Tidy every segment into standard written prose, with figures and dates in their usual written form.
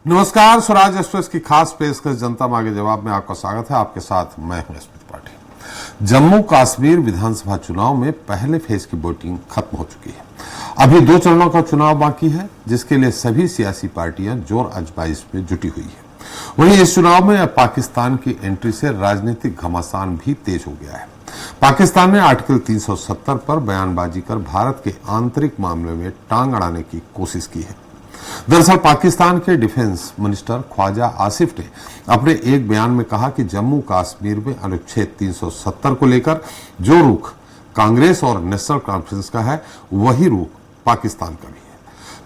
नमस्कार, स्वराज एक्सप्रेस की खास पेशकश जनता मांगे जवाब में आपका स्वागत है। आपके साथ मैं हूं स्मित पाठी। जम्मू कश्मीर विधानसभा चुनाव में पहले फेज की वोटिंग खत्म हो चुकी है। अभी 2 चरणों का चुनाव बाकी है, जिसके लिए सभी सियासी पार्टियां जोर आजमाइश में जुटी हुई है। वहीं इस चुनाव में अब पाकिस्तान की एंट्री से राजनीतिक घमासान भी तेज हो गया है। पाकिस्तान ने आर्टिकल 370 पर बयानबाजी कर भारत के आंतरिक मामले में टांग अड़ाने की कोशिश की है। दरअसल पाकिस्तान के डिफेंस मिनिस्टर ख्वाजा आसिफ ने अपने एक बयान में कहा कि जम्मू कश्मीर में अनुच्छेद 370 को लेकर जो रुख कांग्रेस और नेशनल कॉन्फ्रेंस का है, वही रुख पाकिस्तान का भी है।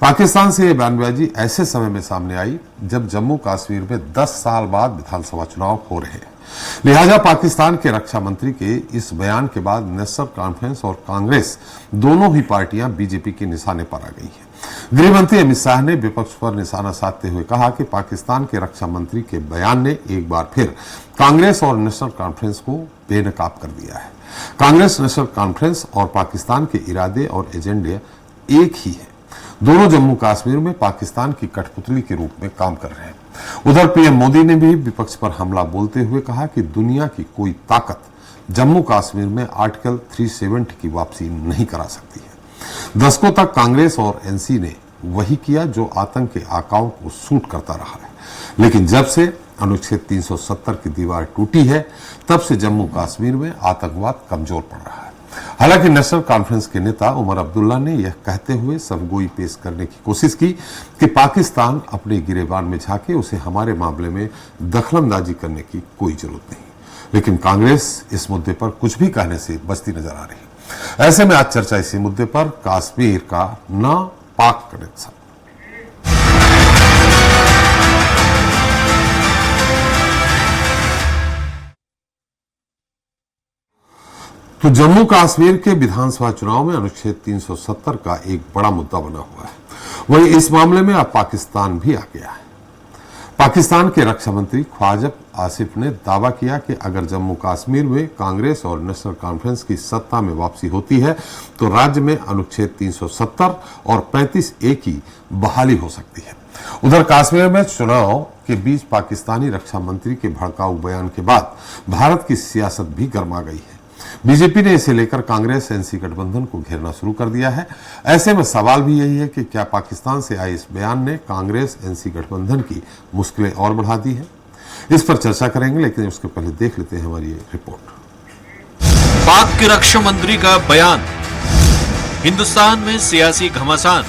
पाकिस्तान से यह बयानबाजी ऐसे समय में सामने आई जब जम्मू कश्मीर में 10 साल बाद विधानसभा चुनाव हो रहे हैं। लिहाजा पाकिस्तान के रक्षा मंत्री के इस बयान के बाद नेशनल कॉन्फ्रेंस और कांग्रेस दोनों ही पार्टियां बीजेपी के निशाने पर आ गई है। गृह मंत्री अमित शाह ने विपक्ष पर निशाना साधते हुए कहा कि पाकिस्तान के रक्षा मंत्री के बयान ने एक बार फिर कांग्रेस और नेशनल कॉन्फ्रेंस को बेनकाब कर दिया है। कांग्रेस, नेशनल कॉन्फ्रेंस और पाकिस्तान के इरादे और एजेंडे एक ही है। दोनों जम्मू कश्मीर में पाकिस्तान की कठपुतली के रूप में काम कर रहे हैं। उधर पीएम मोदी ने भी विपक्ष पर हमला बोलते हुए कहा कि दुनिया की कोई ताकत जम्मू कश्मीर में आर्टिकल 370 की वापसी नहीं करा सकती है। दशकों तक कांग्रेस और एनसी ने वही किया जो आतंक के आकाओं को सूट करता रहा है, लेकिन जब से अनुच्छेद 370 की दीवार टूटी है, तब से जम्मू कश्मीर में आतंकवाद कमजोर पड़ रहा है। हालांकि नेशनल कॉन्फ्रेंस के नेता उमर अब्दुल्ला ने यह कहते हुए सबगोई पेश करने की कोशिश की कि पाकिस्तान अपने गिरेबान में झांके, उसे हमारे मामले में दखलंदाजी करने की कोई जरूरत नहीं। लेकिन कांग्रेस इस मुद्दे पर कुछ भी कहने से बचती नजर आ रही है। ऐसे में आज चर्चा इसी मुद्दे पर कश्मीर का ना पाक कनेक्शन। तो जम्मू कश्मीर के विधानसभा चुनाव में अनुच्छेद 370 का एक बड़ा मुद्दा बना हुआ है। वहीं इस मामले में अब पाकिस्तान भी आ गया है। पाकिस्तान के रक्षा मंत्री ख्वाजा आसिफ ने दावा किया कि अगर जम्मू कश्मीर में कांग्रेस और नेशनल कॉन्फ्रेंस की सत्ता में वापसी होती है तो राज्य में अनुच्छेद 370 और 35A की बहाली हो सकती है। उधर कश्मीर में चुनाव के बीच पाकिस्तानी रक्षा मंत्री के भड़काऊ बयान के बाद भारत की सियासत भी गर्मा गई है। बीजेपी ने इसे लेकर कांग्रेस एनसी गठबंधन को घेरना शुरू कर दिया है। ऐसे में सवाल भी यही है कि क्या पाकिस्तान से आए इस बयान ने कांग्रेस एनसी गठबंधन की मुश्किलें और बढ़ा दी है? इस पर चर्चा करेंगे, लेकिन उसके पहले देख लेते हैं हमारी ये रिपोर्ट। पाक के रक्षा मंत्री का बयान, हिंदुस्तान में सियासी घमासान।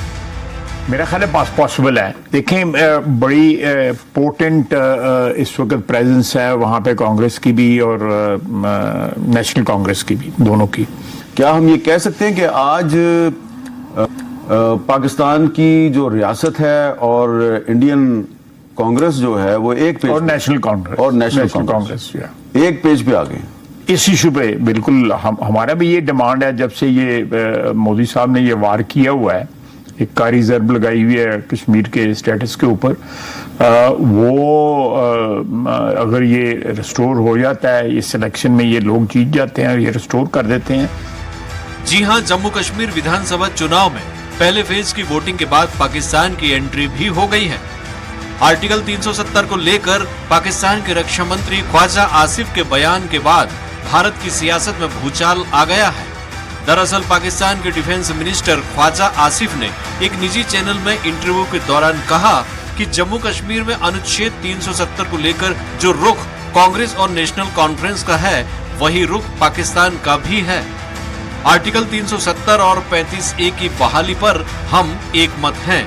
मेरा ख्याल है पॉसिबल है। देखें, बड़ी पोटेंट इस वक्त प्रेजेंस है वहां पे कांग्रेस की भी और नेशनल कांग्रेस की भी, दोनों की। क्या हम ये कह सकते हैं कि आज पाकिस्तान की जो रियासत है और इंडियन कांग्रेस जो है वो एक पेज और नेशनल कांग्रेस एक पेज पे आ गए इस इशू पे? बिल्कुल, हमारा भी ये डिमांड है जब से ये मोदी साहब ने ये वार किया हुआ है, एक का रिजर्व लगाई हुई है कश्मीर के स्टेटस के ऊपर। अगर ये रिस्टोर हो जाता है, इस इलेक्शन में ये लोग जीत जाते हैं और ये रिस्टोर कर देते हैं। जी हां, जम्मू कश्मीर विधानसभा चुनाव में पहले फेज की वोटिंग के बाद पाकिस्तान की एंट्री भी हो गई है। आर्टिकल 370 को लेकर पाकिस्तान के रक्षा मंत्री ख्वाजा आसिफ के बयान के बाद भारत की सियासत में भूचाल आ गया है। दरअसल पाकिस्तान के डिफेंस मिनिस्टर ख्वाजा आसिफ ने एक निजी चैनल में इंटरव्यू के दौरान कहा कि जम्मू कश्मीर में अनुच्छेद 370 को लेकर जो रुख कांग्रेस और नेशनल कॉन्फ्रेंस का है, वही रुख पाकिस्तान का भी है। आर्टिकल 370 और 35A की बहाली पर हम एक मत हैं।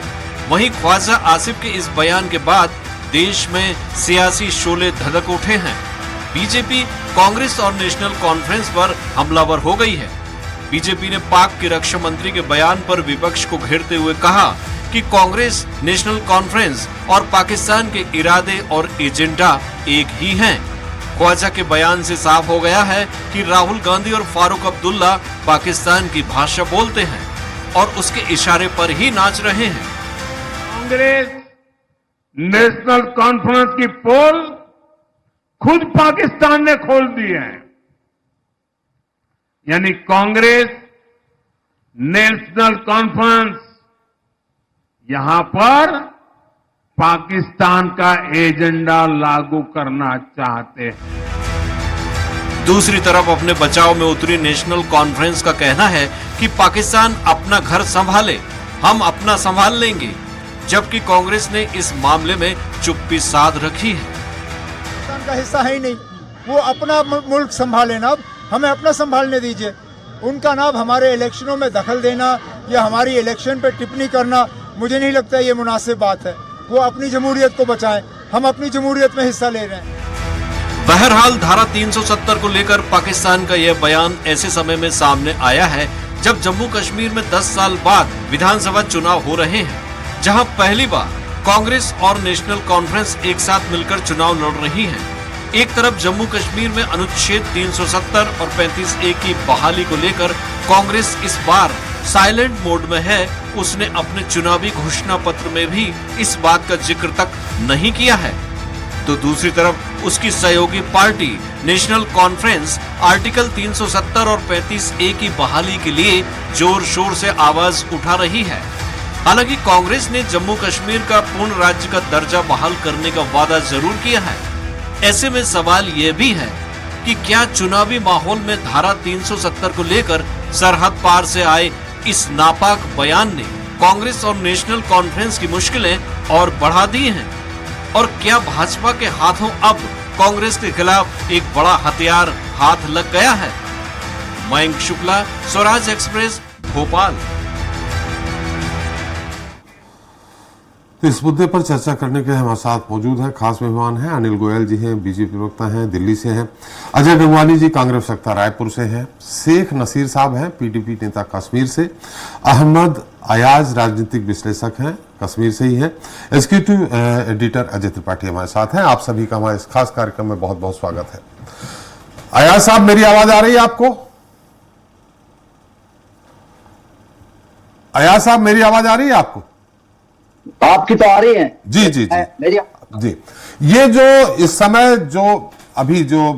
वहीं ख्वाजा आसिफ के इस बयान के बाद देश में सियासी शोले धधक उठे हैं। बीजेपी, कांग्रेस और नेशनल कॉन्फ्रेंस पर हमलावर हो गई है। बीजेपी ने पाक के रक्षा मंत्री के बयान पर विपक्ष को घेरते हुए कहा कि कांग्रेस, नेशनल कॉन्फ्रेंस और पाकिस्तान के इरादे और एजेंडा एक ही हैं। ख्वाजा के बयान से साफ हो गया है कि राहुल गांधी और फारूक अब्दुल्ला पाकिस्तान की भाषा बोलते हैं और उसके इशारे पर ही नाच रहे हैं। कांग्रेस, नेशनल कॉन्फ्रेंस की पोल खुद पाकिस्तान ने खोल दी है। यानी कांग्रेस, नेशनल कॉन्फ्रेंस यहां पर पाकिस्तान का एजेंडा लागू करना चाहते हैं। दूसरी तरफ अपने बचाव में उतरी नेशनल कॉन्फ्रेंस का कहना है कि पाकिस्तान अपना घर संभाले, हम अपना संभाल लेंगे, जबकि कांग्रेस ने इस मामले में चुप्पी साध रखी है। पाकिस्तान का हिस्सा है ही नहीं, वो अपना मुल्क संभाले ना, हमें अपना संभालने दीजिए। उनका ना हमारे इलेक्शनों में दखल देना या हमारी इलेक्शन पे टिप्पणी करना, मुझे नहीं लगता ये मुनासिब बात है। वो अपनी जमहूरियत को बचाएं, हम अपनी जमहूरियत में हिस्सा ले रहे हैं। बहरहाल धारा 370 को लेकर पाकिस्तान का यह बयान ऐसे समय में सामने आया है जब जम्मू कश्मीर में 10 साल बाद विधानसभा चुनाव हो रहे हैं, जहां पहली बार कांग्रेस और नेशनल कॉन्फ्रेंस एक साथ मिलकर चुनाव लड़ रही है। एक तरफ जम्मू कश्मीर में अनुच्छेद 370 और 35A की बहाली को लेकर कांग्रेस इस बार साइलेंट मोड में है, उसने अपने चुनावी घोषणा पत्र में भी इस बात का जिक्र तक नहीं किया है, तो दूसरी तरफ उसकी सहयोगी पार्टी नेशनल कॉन्फ्रेंस आर्टिकल 370 और 35A की बहाली के लिए जोर शोर से आवाज उठा रही है। हालांकि कांग्रेस ने जम्मू कश्मीर का पूर्ण राज्य का दर्जा बहाल करने का वादा जरूर किया है। ऐसे में सवाल यह भी है कि क्या चुनावी माहौल में धारा 370 को लेकर सरहद पार से आए इस नापाक बयान ने कांग्रेस और नेशनल कॉन्फ्रेंस की मुश्किलें और बढ़ा दी हैं? और क्या भाजपा के हाथों अब कांग्रेस के खिलाफ एक बड़ा हथियार हाथ लग गया है? मयंक शुक्ला, स्वराज एक्सप्रेस, भोपाल। तो इस मुद्दे पर चर्चा करने के लिए हमारे साथ मौजूद हैं खास मेहमान हैं। अनिल गोयल जी हैं, बीजेपी प्रवक्ता हैं, दिल्ली से हैं। अजय गंगवानी जी कांग्रेस प्रवक्ता रायपुर से हैं। शेख नसीर साहब हैं, पीडीपी नेता कश्मीर से। अहमद अयाज राजनीतिक विश्लेषक हैं, कश्मीर से ही हैं। एग्जीक्यूटिव एडिटर अजय त्रिपाठी हमारे साथ हैं। आप सभी का हमारे इस खास कार्यक्रम में बहुत बहुत स्वागत है। अयाज साहब, मेरी आवाज आ रही है आपको? अयाज साहब, मेरी आवाज आ रही है आपको? आपकी तो आ रही है। जी जी जी मेरी जी। ये जो इस समय जो अभी जो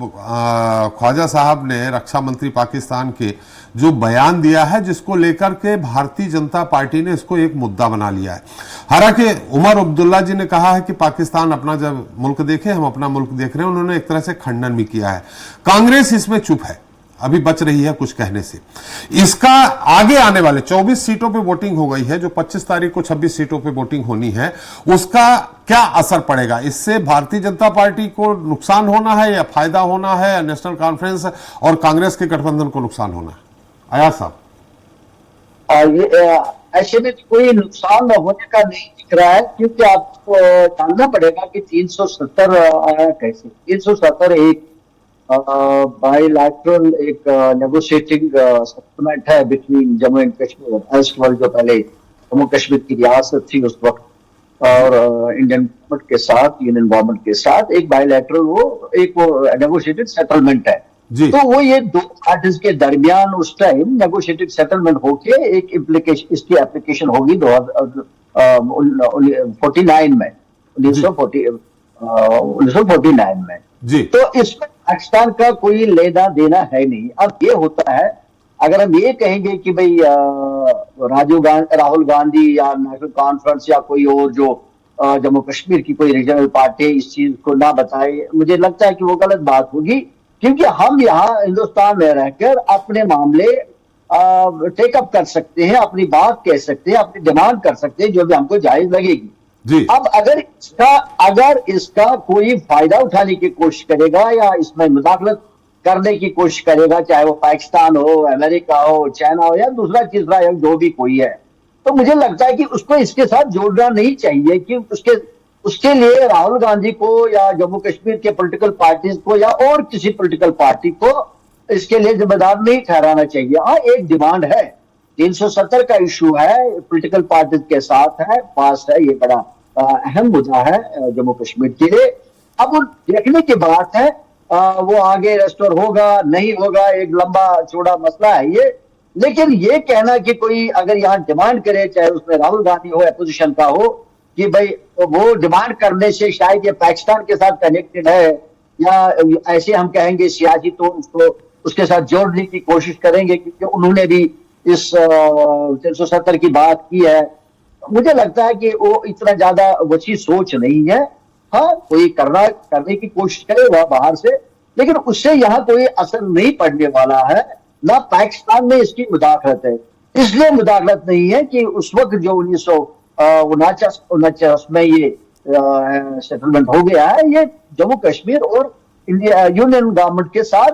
ख्वाजा साहब ने रक्षा मंत्री पाकिस्तान के जो बयान दिया है, जिसको लेकर के भारतीय जनता पार्टी ने इसको एक मुद्दा बना लिया है। हालांकि उमर अब्दुल्ला जी ने कहा है कि पाकिस्तान अपना जब मुल्क देखे, हम अपना मुल्क देख रहे हैं। उन्होंने एक तरह से खंडन भी किया है। कांग्रेस इसमें चुप है, अभी बच रही है कुछ कहने से। इसका आगे आने वाले 24 सीटों पे वोटिंग हो गई है, जो 25 तारीख को 26 सीटों पे वोटिंग होनी है, उसका क्या असर पड़ेगा? इससे भारतीय जनता पार्टी को नुकसान होना है या फायदा होना है, या नेशनल कॉन्फ्रेंस और कांग्रेस के गठबंधन को नुकसान होना है? अयाज साहब, ऐसे में कोई नुकसान होने का नहीं दिख रहा है, क्योंकि आपको जानना पड़ेगा कि 370 आया कैसे। 370 एक बायलैटरल एक नेगोशिएटिंग सेटलमेंट है बिटवीन जम्मू एंड कश्मीर। जो पहले जम्मू कश्मीर की रियासत थी उस वक्त, और इंडियन गवर्नमेंट के साथ, यूनियन गवर्नमेंट के साथ एक बायलैटरल वो नेगोशिएटेड सेटलमेंट है। तो वो ये दो पार्टीज के दरमियान उस टाइम नेगोशिएटेड सेटलमेंट होके एक इम्प्लीकेशन, इसकी एप्लीकेशन होगी 1949 में, 1949 में जी। तो इसमें पाकिस्तान का कोई लेना देना है नहीं। अब ये होता है, अगर हम ये कहेंगे कि भाई राहुल गांधी या नेशनल कॉन्फ्रेंस या कोई और जो जम्मू कश्मीर की कोई रीजनल पार्टी इस चीज को ना बताए, मुझे लगता है कि वो गलत बात होगी, क्योंकि हम यहाँ हिंदुस्तान में रहकर अपने मामले टेकअप कर सकते हैं, अपनी बात कह सकते हैं, अपनी डिमांड कर सकते हैं, जो भी हमको जायज लगेगी जी। अब अगर इसका कोई फायदा उठाने की कोशिश करेगा या इसमें मुदाखलत करने की कोशिश करेगा, चाहे वो पाकिस्तान हो, अमेरिका हो, चाइना हो या दूसरा तीसरा या जो भी कोई है, तो मुझे लगता है कि उसको इसके साथ जोड़ना नहीं चाहिए। कि उसके लिए राहुल गांधी को या जम्मू कश्मीर के पॉलिटिकल पार्टीज को या और किसी पॉलिटिकल पार्टी को इसके लिए जिम्मेदार नहीं ठहराना चाहिए। हाँ, एक डिमांड है, 370 का इशू है, पॉलिटिकल पार्टीज के साथ है, पास है, ये बड़ा अहम मुद्दा है जम्मू कश्मीर के लिए। अब वो देखने की बात है, वो आगे रेस्टोर होगा नहीं होगा, एक लंबा चौड़ा मसला है ये। लेकिन ये कहना कि कोई अगर यहाँ डिमांड करे, चाहे उसमें राहुल गांधी हो, अपोजिशन का हो, कि भाई वो डिमांड करने से शायद ये पाकिस्तान के साथ कनेक्टेड है, या ऐसे हम कहेंगे सियासी तो उसको उसके साथ जोड़ने की कोशिश करेंगे, क्योंकि उन्होंने भी इस 370 की बात की है। मुझे लगता है कि वो इतना ज्यादा वसी सोच नहीं है। हाँ, कोई करने की कोशिश करे वह बाहर से, लेकिन उससे यहाँ कोई असर नहीं पड़ने वाला है। ना पाकिस्तान में इसकी मुदाखलत है, इसलिए मुदाखलत नहीं है कि उस वक्त जो 1949 में ये सेटलमेंट हो गया है, ये जम्मू कश्मीर और इंडिया यूनियन गवर्नमेंट के साथ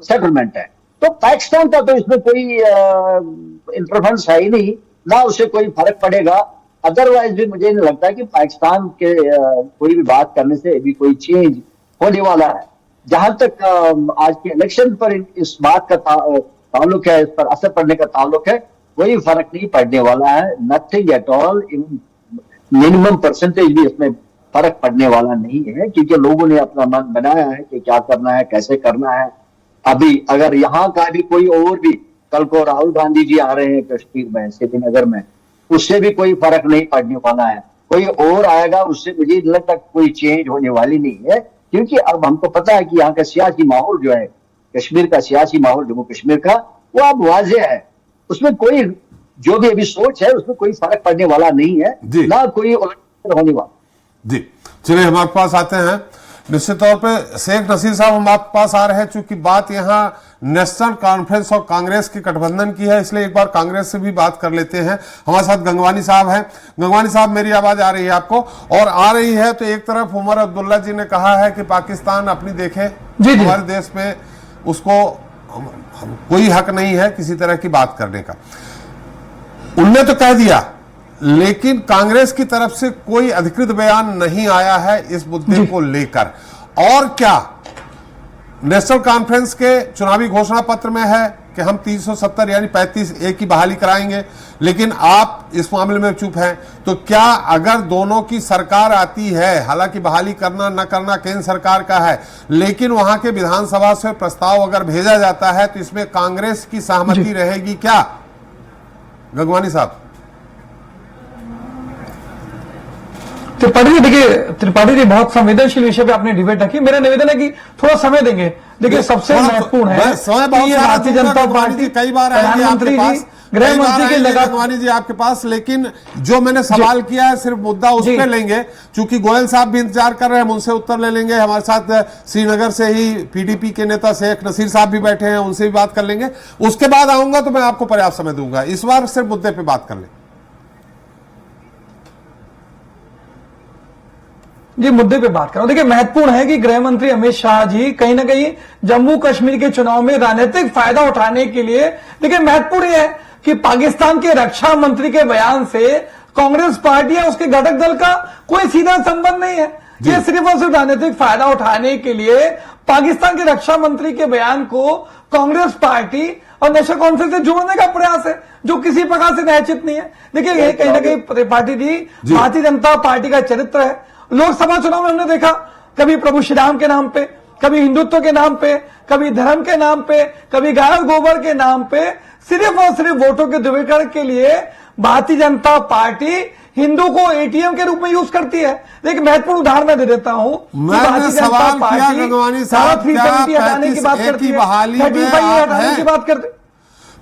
सेटलमेंट है। तो पाकिस्तान का तो इसमें कोई इंटरफेरेंस है ही नहीं, ना उससे कोई फर्क पड़ेगा। अदरवाइज भी मुझे नहीं लगता कि पाकिस्तान के कोई भी बात करने से भी कोई चेंज होने वाला है। जहां तक आज के इलेक्शन पर इस बात का ताल्लुक है, इस पर असर पड़ने का ताल्लुक है, कोई फर्क नहीं पड़ने वाला है। Nothing at all, minimum percentage भी इसमें फर्क पड़ने वाला नहीं है, क्योंकि लोगों ने अपना मन बनाया है कि क्या करना है, कैसे करना है। अभी अगर यहाँ का भी कोई और भी, कल को राहुल गांधी जी आ रहे हैं कश्मीर में, श्रीनगर में, उससे भी कोई फर्क नहीं पड़ने वाला है। कोई और आएगा, उससे मुझे नहीं लगता कोई चेंज होने वाली नहीं है, क्योंकि अब हमको पता है कि यहाँ का सियासी माहौल जो है, कश्मीर का सियासी माहौल जम्मू कश्मीर का, वो अब वाज़ेह है। उसमें कोई जो भी अभी सोच है उसमें कोई फर्क पड़ने वाला नहीं है, ना कोई होने वाला। जी चलिए, हम आपके पास आते हैं। निश्चित तौर पे शेख नसीर साहब हम आपके पास आ रहे हैं, चूंकि बात यहाँ नेशनल कॉन्फ्रेंस और कांग्रेस के गठबंधन की है, इसलिए एक बार कांग्रेस से भी बात कर लेते हैं। हमारे साथ गंगवानी साहब हैं। गंगवानी साहब, मेरी आवाज आ रही है आपको? और आ रही है तो एक तरफ उमर अब्दुल्ला जी ने कहा है कि पाकिस्तान अपनी देखे, हमारे देश में उसको कोई हक नहीं है किसी तरह की बात करने का। उनने तो कह दिया, लेकिन कांग्रेस की तरफ से कोई अधिकृत बयान नहीं आया है इस मुद्दे को लेकर। और क्या नेशनल कॉन्फ्रेंस के चुनावी घोषणा पत्र में है कि हम 370 यानी 35A की बहाली कराएंगे, लेकिन आप इस मामले में चुप हैं। तो क्या अगर दोनों की सरकार आती है, हालांकि बहाली करना न करना केंद्र सरकार का है, लेकिन वहां के विधानसभा से प्रस्ताव अगर भेजा जाता है तो इसमें कांग्रेस की सहमति रहेगी क्या? गंगवानी साहब। त्रिपाठी जी, देखिए त्रिपाठी जी, बहुत संवेदनशील विषय पे आपने डिबेट रखी। मेरा निवेदन है कि थोड़ा समय देंगे। देखिए सबसे महत्वपूर्ण है कि भारतीय जनता पार्टी, कई बार प्रधानमंत्री जी, गृह मंत्री के गंगवानी जी आपके पास, लेकिन जो मैंने सवाल किया है सिर्फ मुद्दा उस पर लेंगे, चूंकि गोयल साहब भी इंतजार कर रहे हैं, हम उनसे उत्तर ले लेंगे। हमारे साथ श्रीनगर से ही पीडीपी के नेता शेख नसीर साहब भी बैठे हैं, उनसे भी बात कर लेंगे। उसके बाद आऊंगा तो मैं आपको पर्याप्त समय दूंगा। इस बार सिर्फ मुद्दे पर बात कर लें जी, मुद्दे पे बात करो। देखिए महत्वपूर्ण है कि गृह मंत्री अमित शाह जी कहीं ना कहीं जम्मू कश्मीर के चुनाव में राजनीतिक फायदा उठाने के लिए, देखिए महत्वपूर्ण है कि पाकिस्तान के रक्षा मंत्री के बयान से कांग्रेस पार्टी या उसके घटक दल का कोई सीधा संबंध नहीं है। ये सिर्फ और सिर्फ राजनीतिक फायदा उठाने के लिए पाकिस्तान के रक्षा मंत्री के बयान को कांग्रेस पार्टी और नेशनल कॉन्फ्रेंस से जोड़ने का प्रयास है, जो किसी प्रकार से न्यायोचित नहीं है। देखिए ये कहीं ना कहीं त्रिपाठी जी भारतीय जनता पार्टी का चरित्र है। लोकसभा चुनाव में हमने देखा, कभी प्रभु श्री राम के नाम पे, कभी हिंदुत्व के नाम पे, कभी धर्म के नाम पे, कभी गाय और गोबर के नाम पे, सिर्फ और सिर्फ वोटों के ध्रुवीकरण के लिए भारतीय जनता पार्टी हिंदू को एटीएम के रूप में यूज करती है। देखिए महत्वपूर्ण उदाहरण मैं दे देता हूं। मैंने सवाल किया गंगवानी साहब, क्या 35A की बात करती है, 35A हटाने की बात करते,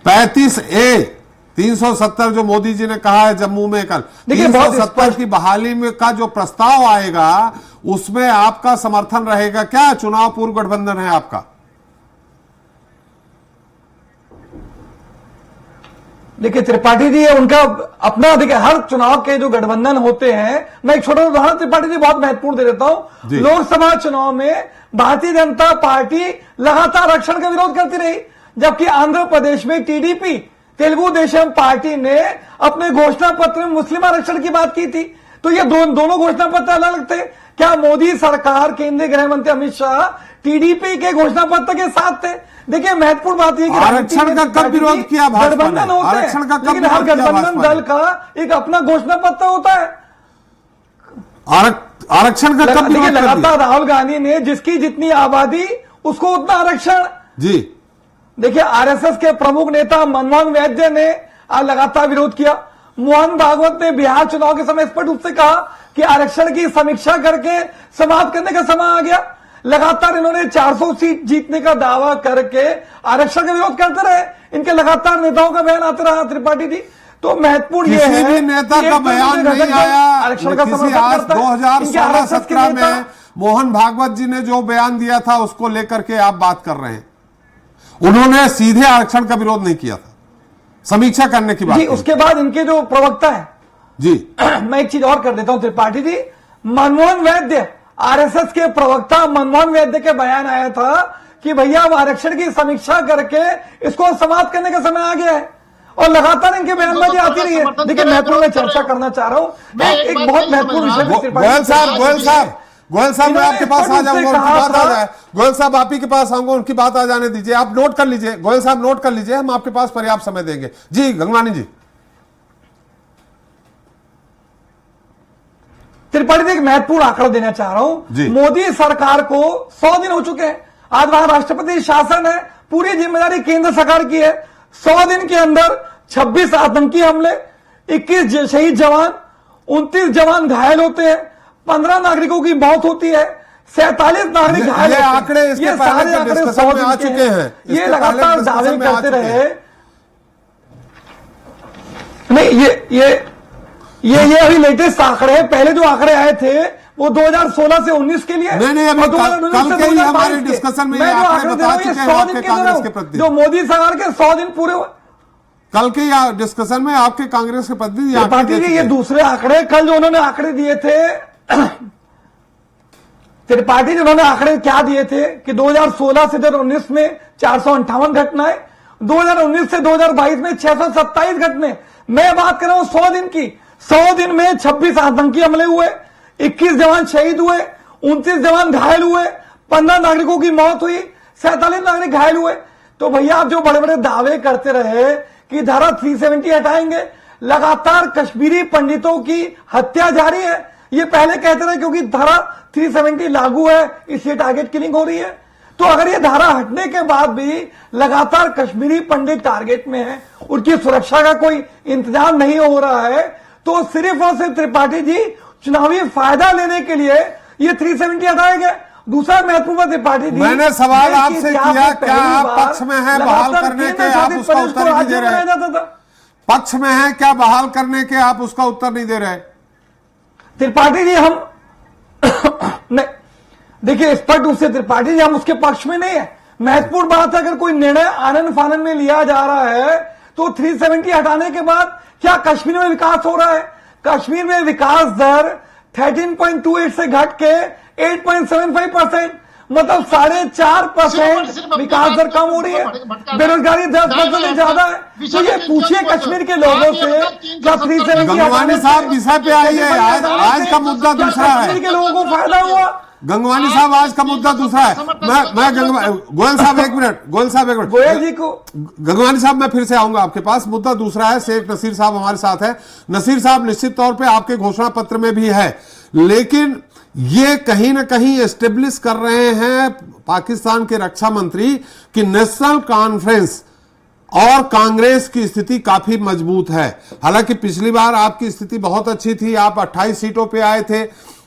35A 370 जो मोदी जी ने कहा है जम्मू में कल, 370 की बहाली में का जो प्रस्ताव आएगा उसमें आपका समर्थन रहेगा क्या? चुनाव पूर्व गठबंधन है आपका। देखिए त्रिपाठी जी, उनका अपना, देखिए हर चुनाव के जो गठबंधन होते हैं, मैं एक छोटा उदाहरण त्रिपाठी जी बहुत महत्वपूर्ण दे देता हूं। लोकसभा चुनाव में भारतीय जनता पार्टी लगातार आरक्षण का विरोध करती रही, जबकि आंध्र प्रदेश में टीडीपी तेलुगु देशम पार्टी ने अपने घोषणा पत्र में मुस्लिम आरक्षण की बात की थी। तो ये दोनों घोषणा पत्र अलग अलग थे। क्या मोदी सरकार, केंद्रीय गृह मंत्री अमित शाह टीडीपी के घोषणा पत्र के साथ थे? देखिए महत्वपूर्ण बात यह कि आरक्षण का कब विरोध किया भाजपा ने? गठबंधन होते हैं, लेकिन हर गठबंधन दल का एक अपना घोषणा पत्र होता है। आरक्षण का कब विरोध? देखिए लगातार राहुल गांधी ने जिसकी जितनी आबादी उसको उतना आरक्षण जी। देखिए आरएसएस के प्रमुख नेता मनमोहन वैद्य ने लगातार विरोध किया। मोहन भागवत ने बिहार चुनाव के समय स्पष्ट रूप से कहा कि आरक्षण की समीक्षा करके समाप्त करने का समय आ गया। लगातार इन्होंने 400 सीट जीतने का दावा करके आरक्षण का विरोध करते रहे। इनके लगातार नेताओं का बयान आते रहा त्रिपाठी जी। तो महत्वपूर्ण ये है किसी भी नेता का बयान नहीं आया। आरक्षण का किसी समर्थन आज करता है। 2016-17 में मोहन भागवत जी ने जो बयान दिया था उसको लेकर के आप बात कर रहे हैं। उन्होंने सीधे आरक्षण का विरोध नहीं किया था, समीक्षा करने की बात जी। उसके बाद इनके जो प्रवक्ता है जी, मैं एक चीज और कर देता हूं त्रिपाठी जी, मनमोहन वैद्य, आरएसएस के प्रवक्ता मनमोहन वैद्य के बयान आया था कि भैया अब आरक्षण की समीक्षा करके इसको समाप्त करने का समय आ गया है, और लगातार इनके बयानबाजी आती रही है। देखिए महत्वपूर्ण मैं चर्चा करना चाह रहा हूं एक बहुत महत्वपूर्ण विषय। गोयल साहब मैं आपके पास आ जाऊंगा, उनकी बात आ जाए। गोयल साहब आप ही के पास आऊंगा, उनकी बात आ जाने दीजिए। आप नोट कर लीजिए, गोयल साहब नोट कर लीजिए, हम आपके पास पर्याप्त समय देंगे। जी गंगवानी जी। त्रिपाठी जी एक महत्वपूर्ण आंकड़ा देना चाह रहा हूं। मोदी सरकार को 100 दिन हो चुके हैं, आज वहां राष्ट्रपति शासन है, पूरी जिम्मेदारी केंद्र सरकार की है। 100 दिन के अंदर 26 आतंकी हमले, 21 शहीद जवान, 29 जवान घायल होते हैं, 15 नागरिकों की मौत होती है, 47 नागरिक घायल होते हैं। आंकड़े ये सारे आंकड़े 100 दिन आ चुके हैं। ये लगातार दावे करते रहे। नहीं, ये अभी लेटेस्ट आंकड़े हैं। पहले जो आंकड़े आए थे वो 2016 से 19 के लिए। नहीं, अभी कल के ही हमारे डिस्कशन में ये आंकड़े बता चुके हैं आपके कांग्रेस के प्रतिनिधि, जो मोदी सरकार के 100 दिन पूरे हुए। कल के डिस्कशन में आपके कांग्रेस के प्रतिनिधि त्रिपाठी जी ये दूसरे आंकड़े, कल जो उन्होंने आंकड़े दिए थे त्रिपाठी जी उन्होंने आंकड़े क्या दिए थे कि 2016 से 2019 में 458 घटनाएं, 2019 से 2022 में 627 घटनाएं। मैं बात कर रहा हूं 100 दिन की। 100 दिन में 26 आतंकी हमले हुए, 21 जवान शहीद हुए, 29 जवान घायल हुए, 15 नागरिकों की मौत हुई, 47 नागरिक घायल हुए। तो भैया आप जो बड़े बड़े दावे करते रहे कि धारा 370 हटाएंगे, लगातार कश्मीरी पंडितों की हत्या जारी है। ये पहले कहते रहे क्योंकि धारा 370 लागू है इसलिए टारगेट किलिंग हो रही है। तो अगर ये धारा हटने के बाद भी लगातार कश्मीरी पंडित टारगेट में है, उनकी सुरक्षा का कोई इंतजाम नहीं हो रहा है, तो सिर्फ और सिर्फ त्रिपाठी जी चुनावी फायदा लेने के लिए ये 370 हटाएंगे। दूसरा महत्वपूर्ण त्रिपाठी जी, मैंने सवाल आपसे किया, क्या आप पक्ष में हैं बहाल करने के? आप उसका उत्तर नहीं दे रहे। पक्ष में हैं क्या बहाल करने के? आप उसका उत्तर नहीं दे रहे। त्रिपाठी जी हम नहीं, देखिए स्पष्ट रूप से त्रिपाठी जी हम उसके पक्ष में नहीं है। महत्वपूर्ण बात है, अगर कोई निर्णय आनन फानन में लिया जा रहा है तो 370 हटाने के बाद क्या कश्मीर में विकास हो रहा है? कश्मीर में विकास दर 13.28 से घट के 8.75%, मतलब 4.5% विकास दर कम हो रही है, बेरोजगारी 10% से ज्यादा है। तो ये पूछिए कश्मीर के लोगों से, क्या 370 गंगवानी साहब विषय पे आइए। आज का मुद्दा दूसरा है। कश्मीर के लोगों को फायदा हुआ? गंगवानी साहब आज का मुद्दा दूसरा है। गोयल साहब एक मिनट, गोयल जी को, गंगवानी साहब मैं फिर से आऊंगा आपके पास। मुद्दा दूसरा है। शेख नसीर साहब हमारे साथ है। नसीर साहब निश्चित तौर पे आपके घोषणा पत्र में भी है, लेकिन ये कहीं ना कहीं एस्टेब्लिश कर रहे हैं पाकिस्तान के रक्षा मंत्री कि नेशनल कॉन्फ्रेंस और कांग्रेस की स्थिति काफी मजबूत है। हालांकि पिछली बार आपकी स्थिति बहुत अच्छी थी, आप 28 सीटों पे आए थे।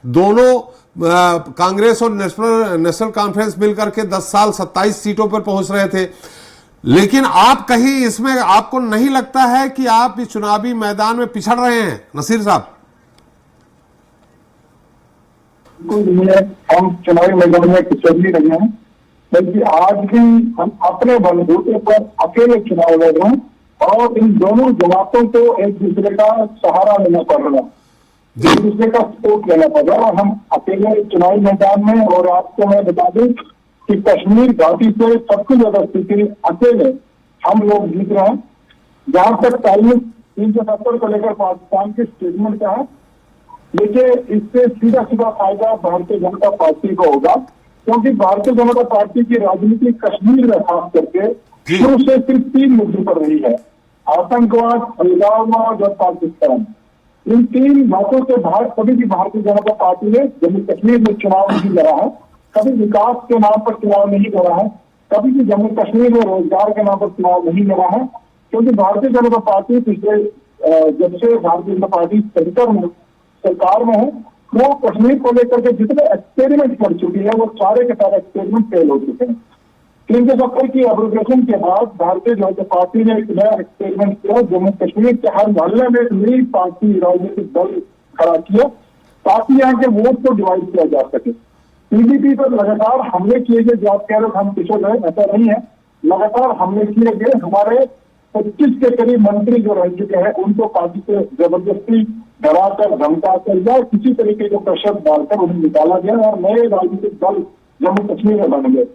दोनों कांग्रेस और नेशनल कॉन्फ्रेंस मिलकर के 10 साल 27 सीटों पर पहुंच रहे थे। लेकिन आप कहीं इसमें आपको नहीं लगता है कि आप इस चुनावी मैदान में पिछड़ रहे हैं? नसीर साहब, हम चुनावी मैदान में पिछड़ नहीं रहे हैं, बल्कि आज भी हम अपने बलबूते पर अकेले चुनाव लड़ रहे हैं और इन दोनों जमातों को एक दूसरे का सहारा लेना पड़ रहा है, एक दूसरे का सपोर्ट लेना पड़ रहा है। और हम अकेले चुनावी मैदान में, और आपको मैं बता दूं कि कश्मीर घाटी से सबसे ज्यादा स्थिति अकेले हम लोग जीत रहे हैं। जहां तक 370 को लेकर पाकिस्तान के स्टेटमेंट का है, देखिए इससे सीधा सीधा फायदा भारतीय जनता पार्टी को होगा, क्योंकि भारतीय जनता पार्टी की राजनीति कश्मीर में खास करके शुरू से सिर्फ 3 मुद्दों पर रही है: आतंकवाद, अलगाववाद और पाकिस्तान। इन 3 बातों से बाहर कभी भी भारतीय जनता पार्टी ने जम्मू कश्मीर में चुनाव नहीं लड़ा है, कभी विकास के नाम पर चुनाव नहीं लड़ा है, कभी भी जम्मू कश्मीर में रोजगार के नाम पर चुनाव नहीं लड़ा है। क्योंकि भारतीय जनता पार्टी पिछले जब से भारतीय जनता पार्टी सरकार में है, वो कश्मीर को लेकर के जितने एक्सपेरिमेंट कर चुकी है वो सारे के सारे एक्सपेरिमेंट फेल हो चुके हैं। 370 की एब्रोगेशन के बाद भारतीय जनता पार्टी ने एक नया एक्सपेरिमेंट किया। जम्मू कश्मीर के हर मोहल्ले में एक नई पार्टी राजनीतिक दल खड़ा किया ताकि यहाँ के वोट को डिवाइड किया जा सके। पीडीपी पर लगातार हमले किए गए। जो आप कह रहे हो हम पिछड़ गए, ऐसा नहीं है। लगातार हमले किए गए। हमारे 25 के करीब मंत्री जो रह चुके हैं उनको पार्टी से जबरदस्ती डराकर धमकाकर या किसी तरीके के प्रेशर डालकर उन्हें निकाला गया और नए राजनीतिक दल जम्मू कश्मीर में बन गए।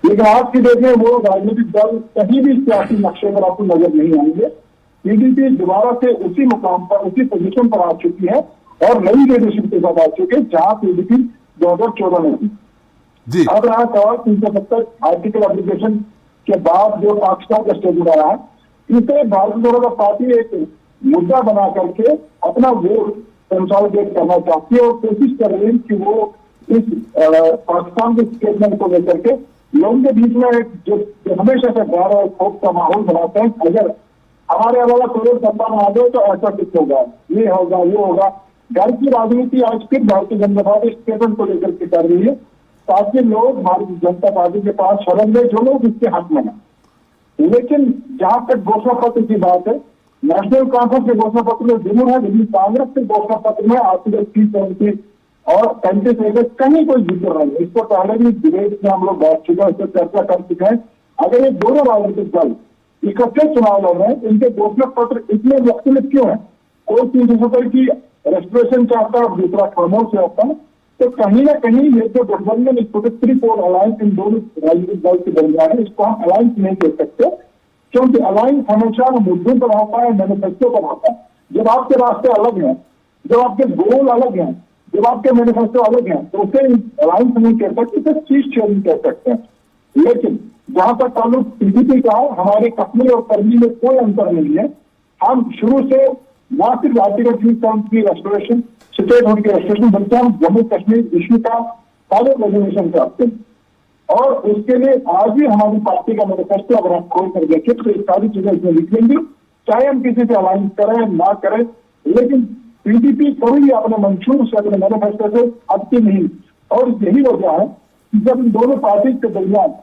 लेकिन आज की डेट में वो राजनीतिक दल कहीं भी सियासी नक्शे पर आपको नजर नहीं आएंगे। पीडीपी दोबारा से उसी मुकाम पर, उसी पोजीशन पर आ चुकी है और नई लीडरशिप के साथ आ चुके हैं जहां पीडीपी 2014 में थी। अब रहा सवाल 370 आर्टिकल एप्लीकेशन के बाद जो पाकिस्तान का स्टेटमेंट आया है, इसे भारतीय जनता पार्टी एक मुद्दा बना करके अपना वोट कंसोलिडेट करना चाहती है और कोशिश कर रही है कि वो इस पाकिस्तान के स्टेटमेंट को लेकर के लोगों के बीच में एक जो हमेशा से डर और खौफ का माहौल बनाते हैं। अगर हमारे वाला कोई सत्ता में आ जाए तो ऐसा कुछ होगा, ये होगा, वो होगा। डर की राजनीति आज फिर भारतीय जनता पार्टी स्टेटमेंट को लेकर के कर रही है ताकि लोग भारतीय जनता पार्टी के पास शरण में जो लोग इसके हक में हैं। लेकिन जहां तक घोषणा पत्र की बात है, नेशनल कॉन्फ्रेंस के घोषणा पत्र में जरूर है, लेकिन कांग्रेस के घोषणा पत्र में आर्टिकल 370 और 35 कहीं कोई जिक्र नहीं है। इसको पहले भी डिबेट में हम लोग बैठ चुके हैं, इस पर चर्चा कर चुके हैं। अगर ये दोनों राजनीतिक दल इकट्ठे चुनाव लड़ रहे हैं, इनके घोषणा पत्र इतने मुख्तलिफ क्यों है? कोई 370 की रेस्टोरेशन चाहता है और दूसरा खामोश रहता है। तो कहीं ना कहीं ये जो गठबंधन त्रिकोण अलायंस इन दोनों राजनीतिक दल के दरमियान है, इसको हम अलायंस नहीं कह सकते, क्योंकि अलायंस हमेशा मुद्दों पर होता है, मैनिफेस्टो पर होता है। जब आपके रास्ते अलग हैं, जब आपके गोल अलग हैं, जब आपके मैनिफेस्टो अलग हैं, तो उसे अलायंस नहीं कह सकते, उसे सीट शेयरिंग कह सकते हैं। लेकिन जहां तक ताल्लुक पीडीपी का है, हमारे कश्मीर और करगिल में कोई अंतर नहीं है। हम शुरू से न सिर्फ आर्टिकल 370 की रेस्टोरेशन, स्टेटहुड की रेस्टोरेशन, बल्कि हम जम्मू कश्मीर इश्यू का सारे रेजोल्यूशन चाहते हैं। और उसके लिए आज भी हमारी पार्टी का मैनिफेस्टो अगर आप खोल कर देखें तो ये सारी चीजें इसमें लिखेंगे, चाहे हम किसी से अलायंस करें ना करें। लेकिन पीडीपी कभी अपने मंशूर से, अपने मैनिफेस्टो से हटती नहीं। और यही वजह है कि जब इन दोनों पार्टी के दरमियान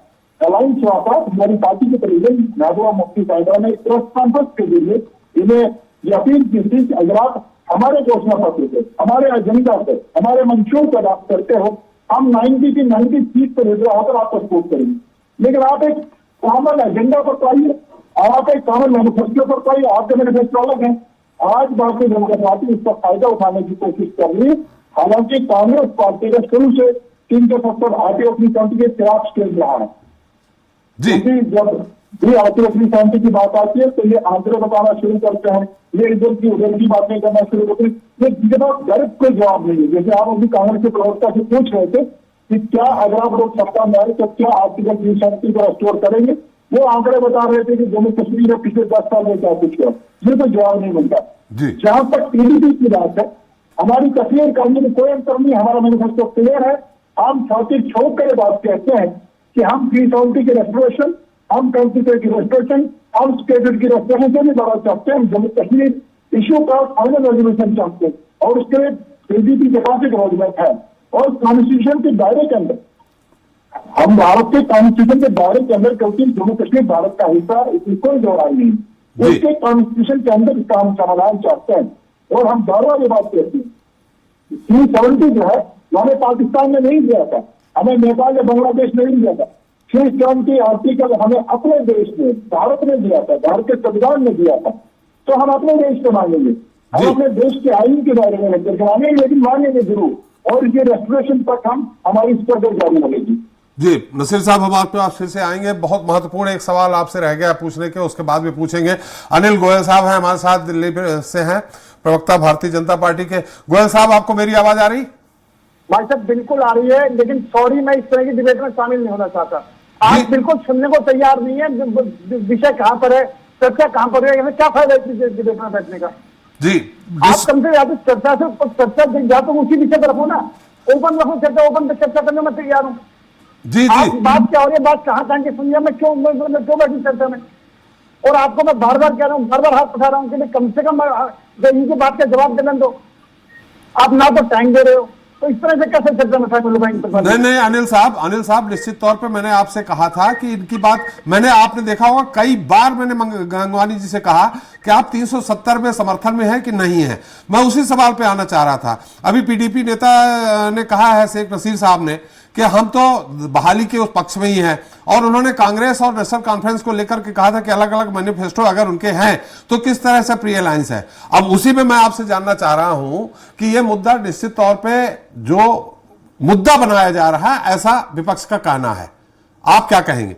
अलायंस हुआ था, हमारी पार्टी के प्रेसिडेंट महबूबा मुफ्ती साहिबा ने प्रेस कॉन्फ्रेंस के जरिए इन्हें यह अपील की थी कि अगर आप हमारे घोषणा पत्र से, हमारे एजेंडा से, हमारे मंशूर पर आप करते हो, हम 90 की 90 सीट पर विड्रॉ होकर आपको सपोर्ट करेंगे। लेकिन आप एक कॉमन एजेंडा पर तो आइए, आप एक कॉमन मैनिफेस्टो पर तो आइए। आपके मैनिफेस्टो अलग है। आज भारतीय जनता पार्टी इसका फायदा उठाने की कोशिश कर रही है। हालांकि कांग्रेस पार्टी का शुरू से 370 आर्टिकल 370 के खिलाफ स्टेज रहा है। क्योंकि जब भी आर्टिकल 370 की बात आती है तो ये आंकड़े बताना शुरू करते हैं, ये इधर की उधर की बातें करना शुरू करते हैं। ये जवाब डायरेक्ट कोई जवाब नहीं है। जैसे आप अभी कांग्रेस के प्रवक्ता से पूछ रहे थे कि क्या अगर आप लोग सत्ता में आए तो क्या आर्टिकल 370 को रेस्टोर करेंगे, वो आंकड़े बता रहे थे कि जम्मू कश्मीर में पिछले 10 साल में क्या कुछ हुआ। ये तो जवाब नहीं मिलता। जहां तक पीडीपी की बात है, हमारी कश्मीर करने में कोई अंतर नहीं। हमारा मैनिफेस्टो क्लियर है। हम छाती छोड़ कर बात कहते हैं कि हम 370 की रेस्टोरेशन, हम 35 की रेस्टोरेशन, हम स्टेटहुड की रेस्टोरेशन से भी बड़ा चाहते हैं। हम जम्मू कश्मीर इश्यू का फाइनल रेजोल्यूशन चाहते हैं और उसके लिए पीडीपी के पास एक रोडमैप है। और कॉन्स्टिट्यूशन के दायरे के अंदर, हम भारत के कॉन्स्टिट्यूशन के दायरे के अंदर, क्योंकि जम्मू कश्मीर भारत का हिस्सा, इसमें कोई दोहराई नहीं, उसके कॉन्स्टिट्यूशन के अंदर इसका हम समाधान चाहते हैं। और हम बार बार ये बात कहते हैं 370 जो है हमें पाकिस्तान में नहीं दिया था, हमें नेपाल या बांग्लादेश में नहीं दिया था। 370 आर्टिकल हमें अपने देश में, भारत में दिया था, भारत के संविधान में दिया था। तो हम अपने देश से मांगेंगे, हम अपने देश के आइन के बारे में लेकर मांगेंगे, लेकिन मांगेंगे जरूर। और ये रेस्टोरेशन तक हमारी स्ट्रगल जारी रहेगी। जी नसीर साहब, हम आप पे आप फिर से आएंगे। बहुत महत्वपूर्ण एक सवाल आपसे रह गया पूछने के, उसके बाद भी पूछेंगे। अनिल गोयल साहब हैं हमारे साथ, दिल्ली से हैं, प्रवक्ता भारतीय जनता पार्टी के। गोयल साहब, आपको मेरी आवाज आ रही? भाई साहब बिल्कुल आ रही है, लेकिन सॉरी मैं इस तरह की डिबेट में शामिल नहीं होना चाहता। आप बिल्कुल सुनने को तैयार नहीं है। विषय कहाँ पर है, चर्चा कहाँ पर है, क्या फायदा है डिबेट में बैठने का? जी आप कम से ज्यादा चर्चा से चर्चा जा तो उसी विषय पर रखो ना, ओपन रखो चर्चा, ओपन पर चर्चा करने में तैयार हूँ। जी जी बात क्या हो रही है, बात कहाँ कहाँ की सुनिए, मैं क्यों बैठी चर्चा में? और आपको मैं बार बार कह रहा हूँ, बार बार हाथ उठा रहा हूँ कि कम से कम इनकी बात का जवाब देने दो। आप ना तो टाइम दे रहे हो, तो इस तरह से कैसे चर्चा में शामिल होगा इन पर? नहीं अनिल साहब निश्चित तौर पे मैंने आपसे कहा था कि इनकी बात मैंने आपने देखा होगा कई बार मैंने गंगवानी जी से कहा कि आप 370 में समर्थन में है कि नहीं है। मैं उसी सवाल पे आना चाह रहा था। अभी पीडीपी नेता ने कहा है शेख नसीर साहब ने कि हम तो बहाली के उस पक्ष में ही हैं, और उन्होंने कांग्रेस और नेशनल कॉन्फ्रेंस को लेकर के कहा था कि अलग अलग मैनिफेस्टो अगर उनके हैं तो किस तरह से प्री अलायंस है। अब उसी में मैं आपसे जानना चाह रहा हूं कि यह मुद्दा निश्चित तौर पे जो मुद्दा बनाया जा रहा है ऐसा विपक्ष का कहना है, आप क्या कहेंगे?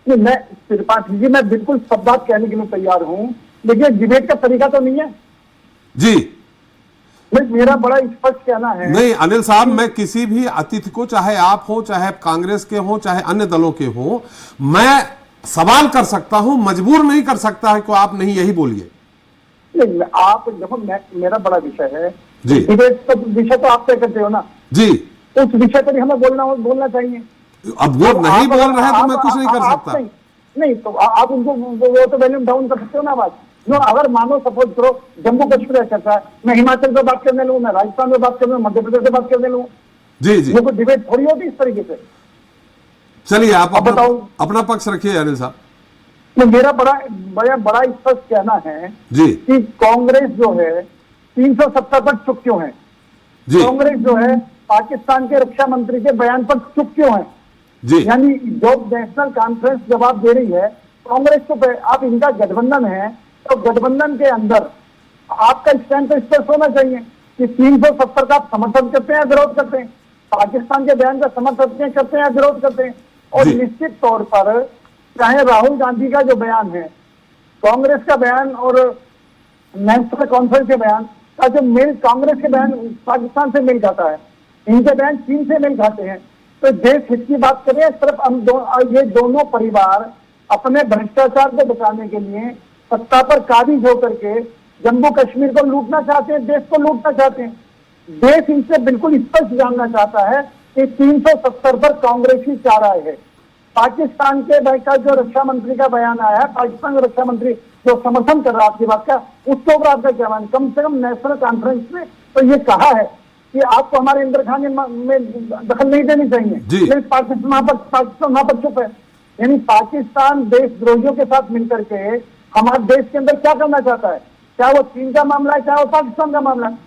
मैं त्रिपाठी जी, मैं बिल्कुल सब बात कहने के लिए तैयार हूं, लेकिन डिबेट का तरीका तो नहीं है जी। मेरा बड़ा स्पष्ट कहना है। नहीं अनिल साहब, मैं किसी भी अतिथि को, चाहे आप हो, चाहे कांग्रेस के हो, चाहे अन्य दलों के हो, मैं सवाल कर सकता हूं, मजबूर नहीं कर सकता है कि आप नहीं यही बोलिए। नहीं, आप देखो, मेरा बड़ा विषय है जी। डिबेट का विषय तो आप तय करते हो ना जी, उस विषय पर हमें बोलना चाहिए। अब वो नहीं बोल रहे हैं तो मैं कुछ नहीं कर सकता। नहीं तो आप उनको वो तो वैल्यूम डाउन कर सकते हो ना बात। नो, अगर मानो सपोज करो जम्मू कश्मीर है चर्चा, मैं हिमाचल पे बात करने लूँ, मैं राजस्थान में बात करने लूँ, मध्य प्रदेश में बात करने लूँ, जी जी, ये कोई डिबेट थोड़ी होती इस तरीके से। चलिए आप बताओ, अपना पक्ष रखिए अनिल साहब। तो मेरा बड़ा स्पष्ट कहना है जी कि कांग्रेस जो है 370 पर चुप क्यों है? कांग्रेस जो है पाकिस्तान के रक्षा मंत्री के बयान पर चुप क्यों है? जी, यानी जो नेशनल कॉन्फ्रेंस जवाब दे रही है, कांग्रेस चुप है। आप इनका गठबंधन है तो गठबंधन के अंदर आपका स्टैंड तो स्पष्ट होना चाहिए कि 370 का आप समर्थन करते हैं, विरोध करते हैं, पाकिस्तान के बयान का समर्थन करते हैं, विरोध करते हैं। और निश्चित तौर पर चाहे राहुल गांधी का जो बयान है, कांग्रेस का बयान और नेशनल कॉन्फ्रेंस के बयान का जो मेल, कांग्रेस के बयान पाकिस्तान से मेल खाता है, इनके बयान चीन से मेल खाते हैं। तो देश हित की बात करें, सिर्फ हम ये दोनों परिवार अपने भ्रष्टाचार को बचाने के लिए सत्ता पर काबिज होकर के जम्मू कश्मीर को लूटना चाहते हैं, देश को लूटना चाहते हैं। देश इनसे बिल्कुल स्पष्ट जानना चाहता है कि 370 पर कांग्रेस ही चाह रहा है। पाकिस्तान के का जो रक्षा मंत्री का बयान आया है, पाकिस्तान का रक्षा मंत्री जो समर्थन कर रहा है आपकी बात का, उसके ऊपर आपका क्या मान? कम से कम नेशनल कॉन्फ्रेंस में तो ये कहा है कि आपको हमारे इमरान खान में दखल नहीं देनी चाहिए, लेकिन पाकिस्तान वहां पर चुप है। यानी पाकिस्तान देशद्रोहियों के साथ मिलकर के हमारे देश के अंदर क्या करना चाहता है, चाहे वो चीन का मामला है, चाहे वो पाकिस्तान का मामला है।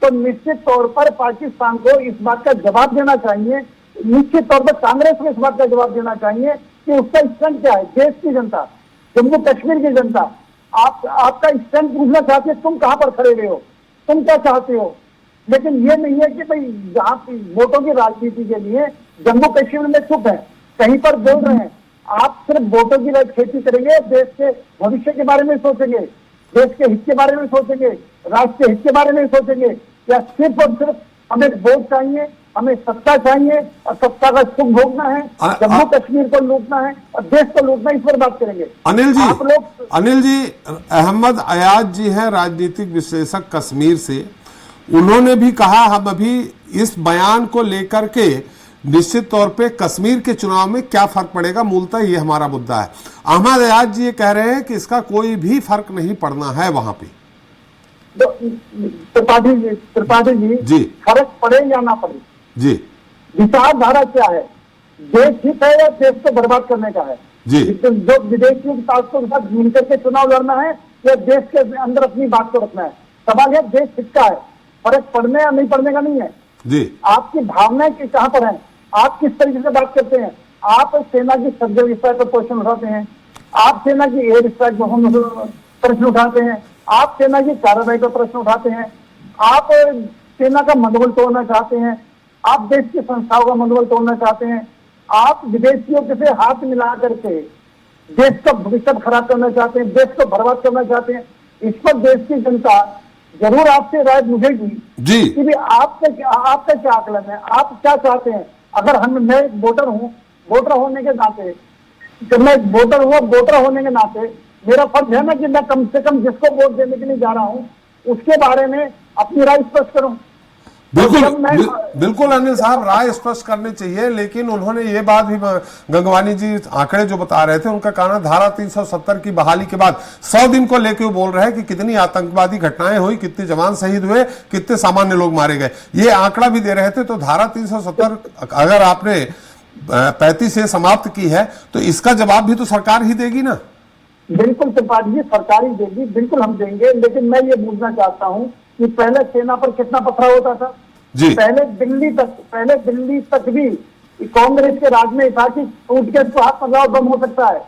तो निश्चित तौर पर पाकिस्तान को इस बात का जवाब देना चाहिए, निश्चित तौर पर कांग्रेस को इस बात का जवाब देना चाहिए कि उसका स्टैंड क्या है। देश की जनता, जम्मू कश्मीर की जनता आपका स्टैंड पूछना चाहती है, तुम कहां पर खड़े हुए हो, तुम क्या चाहते हो। लेकिन ये नहीं है कि भाई जहां वोटों की राजनीति के लिए जम्मू कश्मीर में चुप है, कहीं पर बोल रहे हैं। आप सिर्फ वोटों की खेती करेंगे, देश के भविष्य के बारे में सोचेंगे, देश के हित के बारे में सोचेंगे, राष्ट्र के हित के बारे में सोचेंगे, या सिर्फ और सिर्फ हमें वोट चाहिए, हमें सत्ता चाहिए और सत्ता का सुख भोगना है, जम्मू कश्मीर को लूटना है और देश को लूटना है, इस पर बात करेंगे। अनिल जी अहमद अयाज जी हैं राजनीतिक विश्लेषक कश्मीर से, उन्होंने भी कहा हम अभी इस बयान को लेकर के निश्चित तौर पे कश्मीर के चुनाव में क्या फर्क पड़ेगा, मूलतः ये हमारा मुद्दा है। अहमद अयाज जी ये कह रहे हैं कि इसका कोई भी फर्क नहीं पड़ना है वहां पे। त्रिपाठी जी फर्क पड़े या ना पड़े जी, विचारधारा क्या है, देश हित है या देश को बर्बाद करने का है जी, जो विदेशियों की ताकतों के साथ मिलकर के चुनाव लड़ना है या देश के अंदर अपनी बात को रखना है। सवाल है देश हित का है, फर्क पड़ने या नहीं पड़ने का नहीं है जी। आपकी भावनाएं कहां पर है, आप किस तरीके से बात करते हैं। आप सेना की सर्जिकल स्ट्राइक पर क्वेश्चन उठाते हैं, आप सेना की एयर स्ट्राइक पर प्रश्न उठाते हैं, आप सेना की कार्रवाई पर प्रश्न उठाते हैं, आप सेना का मनोबल तोड़ना चाहते हैं, आप देश की संस्थाओं का मनोबल तोड़ना चाहते हैं, आप विदेशियों के से हाथ मिला करके देश का भविष्य खराब करना चाहते हैं, देश को बर्बाद करना चाहते हैं। इस पर देश की जनता जरूर आपसे राय पूछेगी कि भी आपका क्या आकलन है, आप क्या चाहते हैं। अगर मैं वोटर हूं, वोटर होने के नाते, जब मैं वोटर हूं, वोटर होने के नाते मेरा फर्ज है ना कि मैं कम से कम जिसको वोट देने के लिए जा रहा हूं उसके बारे में अपनी राय स्पष्ट करूं। बिल्कुल अनिल साहब, राय स्पष्ट करनी चाहिए, लेकिन उन्होंने ये बात भी, गंगवानी जी आंकड़े जो बता रहे थे, उनका कहना धारा 370 की बहाली के बाद 100 दिन को लेकर वो बोल रहे हैं कि कितनी आतंकवादी घटनाएं हुई, कितने जवान शहीद हुए, कितने सामान्य लोग मारे गए, ये आंकड़ा भी दे रहे थे। तो धारा 370 अगर आपने 35 से समाप्त की है तो इसका जवाब भी तो सरकार ही देगी ना। बिल्कुल त्रिपाठी जी, सरकार ही देगी, बिल्कुल हम देंगे। लेकिन मैं ये पूछना चाहता हूँ कि पहले सेना पर कितना पथराव होता था जी। पहले दिल्ली तक भी कांग्रेस के राज में था कि सूटकेस को हाथ में लगाओ बम हो सकता है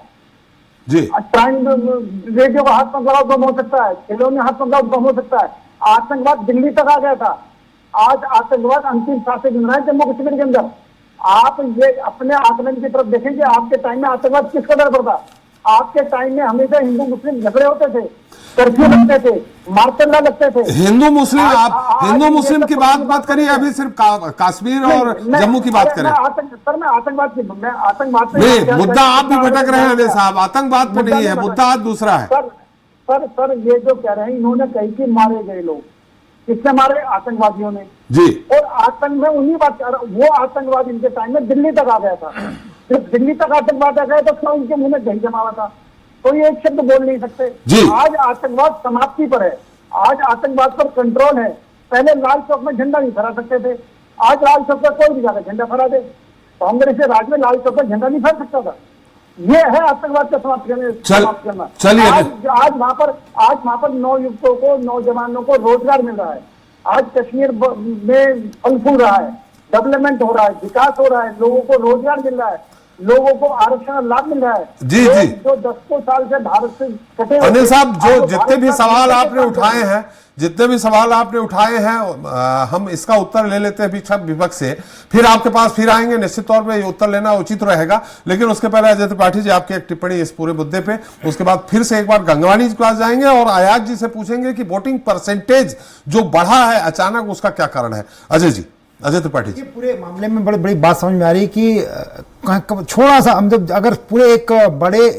जी, टाइम रेडियो को हाथ में लगाओ बम हो सकता है, खिलौने हाथ में लगाओ बम हो सकता है। आतंकवाद दिल्ली तक आ गया था। आज आतंकवाद अंतिम सांसें गिन रहा है जम्मू कश्मीर के अंदर। आप ये अपने आकलन की तरफ देखेंगे, आपके टाइम में आतंकवाद किस कदर पर था। आपके टाइम में हमेशा हिंदू मुस्लिम झगड़े होते थे, कर्फ्यू लगते थे, मार्चल्ला लगते थे। हिंदू मुस्लिम, आप हिंदू मुस्लिम की बात मत करिए, अभी सिर्फ कश्मीर और जम्मू की बात करें। सर मैं आतंकवाद नहीं, मुद्दा आप भी भटक रहे हैं अनिल साहब, आतंकवाद पर नहीं है मुद्दा, आज दूसरा है। सर ये जो कह रहे हैं, इन्होंने कही कि मारे गए लोग, किसने मारे? आतंकवादियों ने जी। और आतंक में उन्हीं बात, वो आतंकवाद इनके टाइम में दिल्ली तक आ गया था। जब दिल्ली तक आतंकवाद आ गया तो क्या उनके मुंह में दही जमा हुआ था? तो ये एक शब्द बोल नहीं सकते। आज आतंकवाद समाप्ति पर है, आज आतंकवाद पर कंट्रोल है। पहले लाल चौक में झंडा नहीं फहरा सकते थे, आज लाल चौक पर कोई भी जाकर झंडा फहरा दे। कांग्रेस के राज में लाल चौक पर झंडा नहीं फहरा सकता था। ये है आतंकवाद का समाप्त करना। चलिए, आज वहां पर नौयुवकों को, नौजवानों को रोजगार मिल रहा है। आज कश्मीर में फल फूल रहा है, डेवलपमेंट हो रहा है, विकास हो रहा है, लोगों को रोजगार मिल रहा है, लोगों को आरक्षण लाभ मिल रहा है। जी जी, जो 10 साल से भारत से कटे हुए, अनिल साहब, जो जितने भी सवाल आपने उठाए हैं, हम इसका उत्तर ले लेते हैं विपक्ष से, फिर आपके पास फिर आएंगे। निश्चित तौर पे ये उत्तर लेना उचित रहेगा, लेकिन उसके पहले अजय त्रिपाठी जी आपकी एक टिप्पणी इस पूरे मुद्दे पे, उसके बाद फिर से एक बार गंगवानी जी के पास जाएंगे और आयाज जी से पूछेंगे कि वोटिंग परसेंटेज जो बढ़ा है अचानक, उसका क्या कारण है। अजय त्रिपाठी जी, पूरे मामले में बड़ी बड़ी बात समझ में आ रही कि थोड़ा सा हम जब अगर पूरे एक बड़े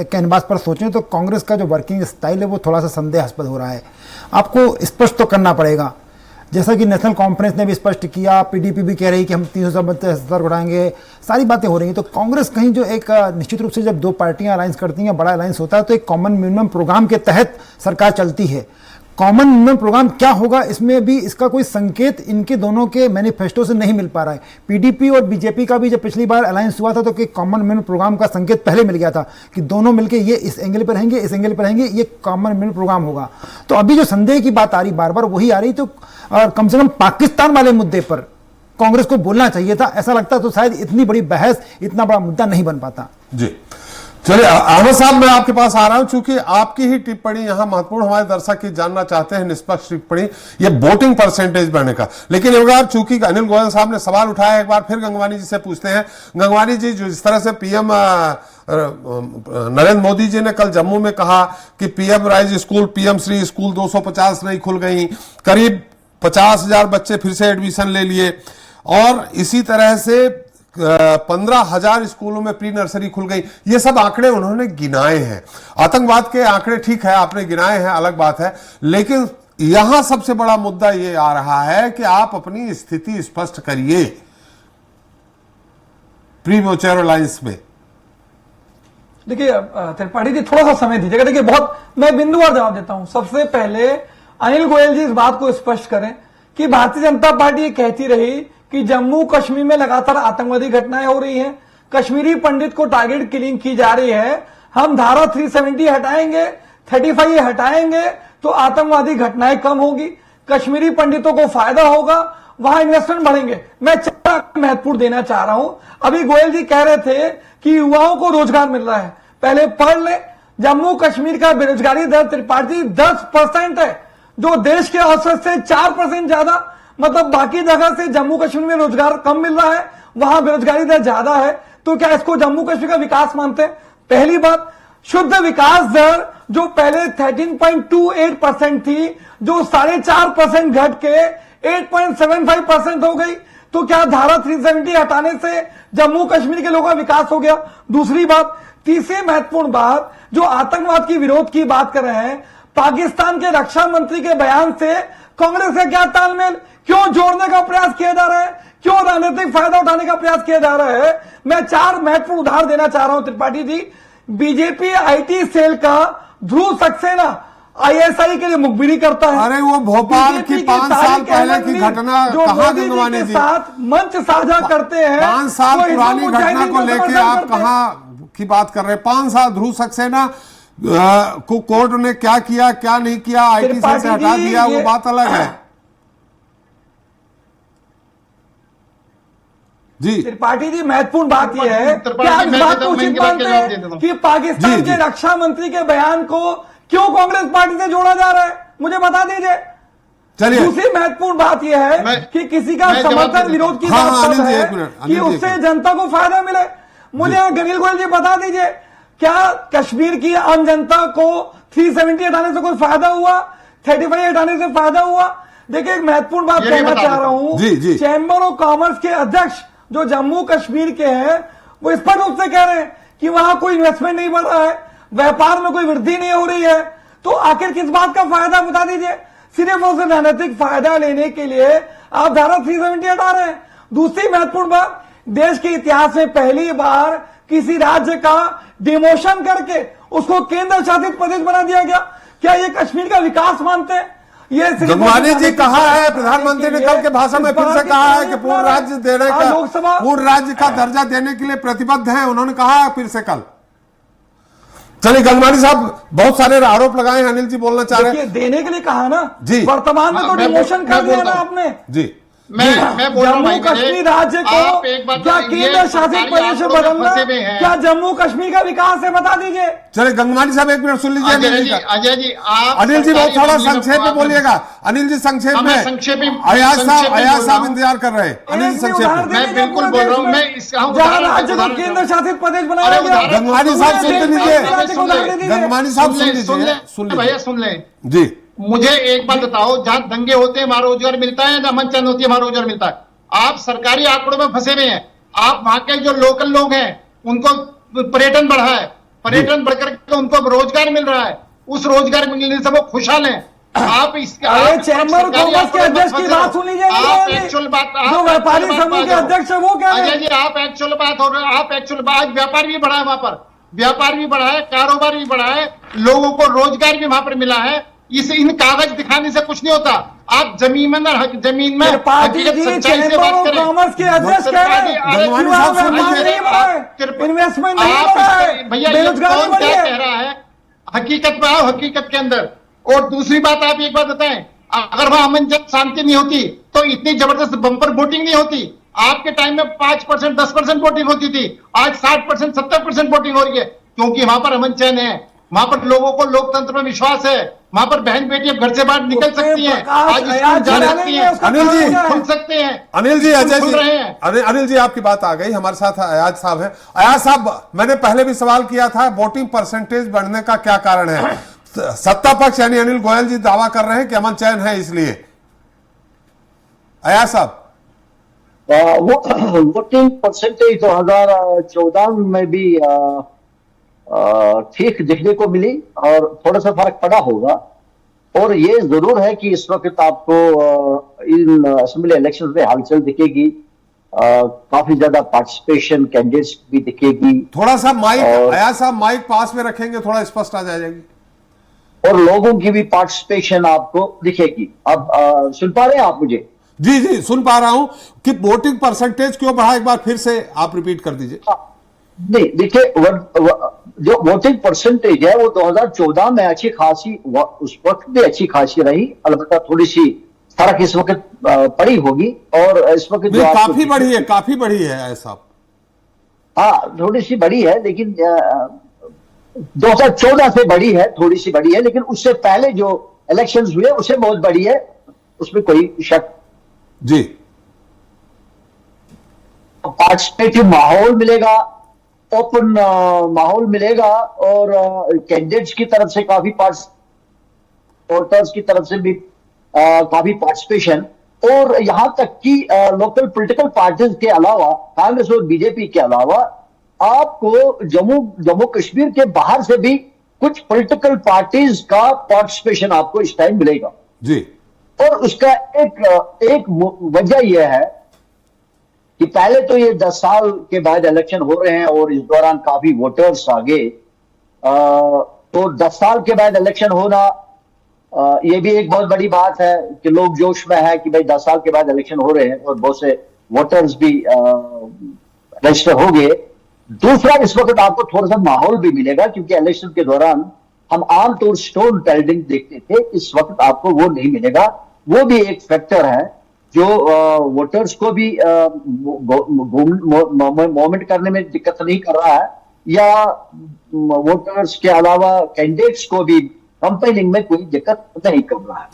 कैनवास पर सोचें तो कांग्रेस का जो वर्किंग स्टाइल है वो थोड़ा सा संदेहास्पद हो रहा है। आपको स्पष्ट तो करना पड़ेगा, जैसा कि नेशनल कॉन्फ्रेंस ने भी स्पष्ट किया, पीडीपी भी कह रही कि हम 370 उठाएंगे, सारी बातें हो रही हैं। तो कांग्रेस कहीं जो एक निश्चित रूप से जब दो पार्टियां अलायंस करती हैं, बड़ा अलायंस होता है, तो एक कॉमन मिनिमम प्रोग्राम के तहत सरकार चलती है। कॉमन मिनिमम प्रोग्राम क्या होगा, इसमें भी इसका कोई संकेत इनके दोनों के मैनिफेस्टो से नहीं मिल पा रहा है। पीडीपी और बीजेपी का भी जब पिछली बार अलायंस हुआ था तो कि कॉमन मिनिमम प्रोग्राम का संकेत पहले मिल गया था कि दोनों मिलकर ये इस एंगल पर रहेंगे, इस एंगल पर रहेंगे, ये कॉमन मिनिमम प्रोग्राम होगा। तो अभी जो संदेह की बात आ रही, बार बार वही आ रही, तो कम से कम पाकिस्तान वाले मुद्दे पर कांग्रेस को बोलना चाहिए था। ऐसा लगता तो शायद इतनी बड़ी बहस, इतना बड़ा मुद्दा नहीं बन पाता। जी चलिए, अहमद साहब मैं आपके पास आ रहा हूं, चूंकि आपकी ही टिप्पणी यहां महत्वपूर्ण, हमारे दर्शक की जानना चाहते हैं निष्पक्ष टिप्पणी ये वोटिंग परसेंटेज बढ़ने का। लेकिन एक बार चूंकि अनिल गोयल साहब ने सवाल उठाया, एक बार फिर गंगवानी जी से पूछते हैं। गंगवानी जी, जो जिस तरह से पीएम नरेंद्र मोदी जी ने कल जम्मू में कहा कि PM rise school, PM Shri school 250 नई खुल गई, करीब 50,000 बच्चे फिर से एडमिशन ले लिए, और इसी तरह से 15,000 स्कूलों में प्री नर्सरी खुल गई, ये सब आंकड़े उन्होंने गिनाए हैं। आतंकवाद के आंकड़े ठीक है, आपने गिनाए हैं, अलग बात है, लेकिन यहां सबसे बड़ा मुद्दा ये आ रहा है कि आप अपनी स्थिति स्पष्ट करिए प्री मैच्योर अलायंस में। देखिए त्रिपाठी जी, थोड़ा सा समय दीजिएगा। देखिए बहुत, मैं बिंदुवार जवाब देता हूं। सबसे पहले अनिल गोयल जी इस बात को स्पष्ट करें कि भारतीय जनता पार्टी ये कहती रही कि जम्मू कश्मीर में लगातार आतंकवादी घटनाएं हो रही हैं, कश्मीरी पंडित को टारगेट किलिंग की जा रही है, हम धारा 370 हटाएंगे, 35 हटाएंगे तो आतंकवादी घटनाएं कम होगी, कश्मीरी पंडितों को फायदा होगा, वहां इन्वेस्टमेंट बढ़ेंगे। मैं महत्वपूर्ण देना चाह रहा हूं, अभी गोयल जी कह रहे थे कि युवाओं को रोजगार मिल रहा है। पहले पढ़ ले, जम्मू कश्मीर का बेरोजगारी दर त्रिपाठी 10% है, जो देश के औसत से 4% ज्यादा। मतलब बाकी जगह से जम्मू कश्मीर में रोजगार कम मिल रहा है, वहां बेरोजगारी दर ज्यादा है। तो क्या इसको जम्मू कश्मीर का विकास मानते हैं? पहली बात, शुद्ध विकास दर जो पहले 13.28% थी, जो 4.5% घट के 8.75% हो गई, तो क्या धारा 370 हटाने से जम्मू कश्मीर के लोगों का विकास हो गया? दूसरी बात, तीसरी महत्वपूर्ण बात, जो आतंकवाद की विरोध की बात कर रहे हैं, पाकिस्तान के रक्षा मंत्री के बयान से कांग्रेस का क्या तालमेल, क्यों जोड़ने का प्रयास किया जा रहा है, क्यों राजनीतिक फायदा उठाने का प्रयास किया जा रहा है। मैं 4 महत्वपूर्ण उदाहरण देना चाह रहा हूं Tripathi ji. BJP IT cell का ध्रुव सक्सेना आईएसआई के लिए मुखबिरी करता है। अरे वो भोपाल की 5 साल पहले की घटना कहां गंगवानी जी, साथ मंच साझा करते हैं। 5 साल पुरानी घटना को लेके आप कहां की बात कर रहे हैं? 5 साल ध्रुव सक्सेना को कोर्ट ने क्या किया क्या नहीं किया, आईटी सेल से हटा दिया, वो बात अलग है जी। त्रिपाठी जी महत्वपूर्ण बात यह है कि आप इस बात को उचित मानते हैं कि पाकिस्तान के रक्षा मंत्री के बयान को क्यों कांग्रेस पार्टी से जोड़ा जा रहा है, मुझे बता दीजिए। चलिए, दूसरी महत्वपूर्ण बात यह है कि किसी का समर्थन विरोध की बात है कि उससे जनता को फायदा मिले। मुझे अनिल गोयल जी बता दीजिए, क्या कश्मीर की आम जनता को 370 हटाने से कोई फायदा हुआ, 35 हटाने से फायदा हुआ? देखिए, एक महत्वपूर्ण बात कहना चाह रहा हूं। चैंबर ऑफ कॉमर्स के अध्यक्ष जो जम्मू कश्मीर के हैं, वो स्पष्ट रूप से कह रहे हैं कि वहां कोई इन्वेस्टमेंट नहीं बढ़ रहा है, व्यापार में कोई वृद्धि नहीं हो रही है। तो आखिर किस बात का फायदा, बता दीजिए। सिर्फ और सिर्फ राजनीतिक फायदा लेने के लिए आप धारा 370 हटा रहे हैं। दूसरी महत्वपूर्ण बात, देश के इतिहास में पहली बार किसी राज्य का डिमोशन करके उसको केंद्र शासित प्रदेश बना दिया गया। क्या ये कश्मीर का विकास मानते हैं? ये गंगवानी जी कहा है, प्रधानमंत्री ने कल के भाषण में फिर से कहा है कि पूर्ण राज्य देने का, पूर्ण राज्य का दर्जा देने के लिए प्रतिबद्ध है, उन्होंने कहा फिर से कल। चलिए गंगवानी साहब, बहुत सारे आरोप लगाए हैं, अनिल जी बोलना चाह रहे हैं। देने के लिए कहा ना जी, वर्तमान में तो डिमोशन कर दिया ना आपने जी। मैं बोल रहा हूं जम्मू कश्मीर राज्य को क्या केंद्र शासित प्रदेश में बदलना, क्या जम्मू कश्मीर का विकास है, बता दीजिए। चलिए गंगवानी साहब 1 मिनट सुन लीजिए। अजय जी, आप अनिल जी बहुत थोड़ा संक्षेप में बोलिएगा। अनिल जी संक्षेप में, अयाज साहब इंतजार कर रहे हैं। अनिल जी संक्षेप में। मैं बिल्कुल बोल रहा हूँ, मैं जहाँ राज्य को केंद्र शासित प्रदेश बनाया गया। गंगवानी साहब सुन लीजिए, गंगवानी साहब सुन लीजिए, भैया सुन लें जी। मुझे एक बात बताओ, जहां दंगे होते हैं वहां रोजगार मिलता है, जहां मंचन होती है वहां रोजगार मिलता है? आप सरकारी आंकड़ों में फंसे हुए हैं। आप वहां के जो लोकल लोग हैं उनको पर्यटन बढ़ा है, पर्यटन बढ़कर के उनको रोजगार मिल रहा है, उस रोजगार मिलने से वो खुशहाल हैं। आप इसके चैंबर ऑफ कॉमर्स के अध्यक्ष की बात सुन लीजिए। आप एक्चुअल बात, जो व्यापारी समूह के अध्यक्ष है वो क्या है? जी, आप एक्चुअल बात हो रहे, आप एक्चुअल बात, व्यापार भी बढ़ा है वहां पर, व्यापार भी बढ़ा है, कारोबार भी बढ़ा है, लोगों को रोजगार भी वहां पर मिला है। इस इन कागज दिखाने से कुछ नहीं होता। आप जमीन में जमीन में सच्चाई से बात करें। कॉमर्स के अध्यक्ष कह रहे हैं इन्वेस्टमेंट नहीं बढ़ा है, भैया बेरोजगारी कौन क्या कह रहा है? हकीकत में आओ, हकीकत के अंदर। और दूसरी बात, आप एक बात बताएं, अगर वहां अमन जब शांति नहीं होती तो इतनी जबरदस्त बंपर वोटिंग नहीं होती। आपके टाइम में 5% 10% वोटिंग होती थी, आज 60% 70% वोटिंग हो रही है, क्योंकि वहां पर अमन चैन है, वहां पर लोगों को लोकतंत्र में विश्वास है, वहां पर बहन बेटियां घर से बाहर निकल सकती हैं, आज स्कूल जा सकती हैं, अनिल जी खुल सकते हैं। अनिल जी, अजय जी, अनिल जी आपकी बात आ गई। हमारे साथ अयाज साहब है। अयाज साहब, मैंने पहले भी सवाल किया था, वोटिंग परसेंटेज बढ़ने का क्या कारण है? सत्ता पक्ष यानी अनिल गोयल जी दावा कर रहे हैं कि अमन चैन है, इसलिए। अयाज साहब, वो वोटिंग परसेंटेज 2014 में भी ठीक दिखने को मिली और थोड़ा सा फर्क पड़ा होगा। और ये जरूर है कि इस वक्त आपको इन असेंबली इलेक्शंस में हलचल दिखेगी, काफी ज्यादा पार्टिसिपेशन कैंडिडेट्स भी दिखेगी। थोड़ा सा माइक, अयाज साहब माइक पास में रखेंगे, थोड़ा स्पष्ट आ जाएगी। और लोगों की भी पार्टिसिपेशन आपको दिखेगी। अब सुन पा रहे हैं आप मुझे? जी जी सुन पा रहा हूं कि वोटिंग परसेंटेज क्यों बढ़ा, एक बार फिर से आप रिपीट कर दीजिए। नहीं, देखिए, जो वोटिंग परसेंटेज है वो 2014 में अच्छी खासी, उस वक्त भी अच्छी खासी रही। अलबत्ता थोड़ी सी फर्क इस वक्त पड़ी होगी। और इस वक्त जो काफी बढ़ी है, काफी बढ़ी है ऐसा। हाँ, थोड़ी सी बढ़ी है, लेकिन 2014 से बढ़ी है, थोड़ी सी बढ़ी है, लेकिन उससे पहले जो इलेक्शंस हुए उससे बहुत बढ़ी है, उसमें कोई शक। जी, पार्टिसिपेटिव माहौल मिलेगा, ओपन माहौल मिलेगा, और कैंडिडेट्स की तरफ से काफी वोटर्स की तरफ से भी काफी पार्टिसिपेशन। और यहां तक कि लोकल पॉलिटिकल पार्टीज के अलावा, कांग्रेस और बीजेपी के अलावा, आपको जम्मू कश्मीर के बाहर से भी कुछ पॉलिटिकल पार्टीज का पार्टिसिपेशन आपको इस टाइम मिलेगा। जी, और उसका एक वजह यह है कि पहले तो ये 10 साल के बाद इलेक्शन हो रहे हैं और इस दौरान काफी वोटर्स आ गए, तो 10 साल के बाद इलेक्शन होना ये भी एक बहुत बड़ी बात है कि लोग जोश में है कि भाई 10 साल के बाद इलेक्शन हो रहे हैं और बहुत से वोटर्स भी रजिस्टर हो गए। दूसरा, इस वक्त आपको थोड़ा सा माहौल भी मिलेगा क्योंकि इलेक्शन के दौरान हम आमतौर स्टोन टेल्डिंग देखते थे, इस वक्त आपको वो नहीं मिलेगा। वो भी एक फैक्टर है जो वोटर्स को भी मूवमेंट करने में दिक्कत नहीं कर रहा है, या वोटर्स के अलावा कैंडिडेट्स को भी कंपेनिंग में कोई दिक्कत नहीं कर रहा है।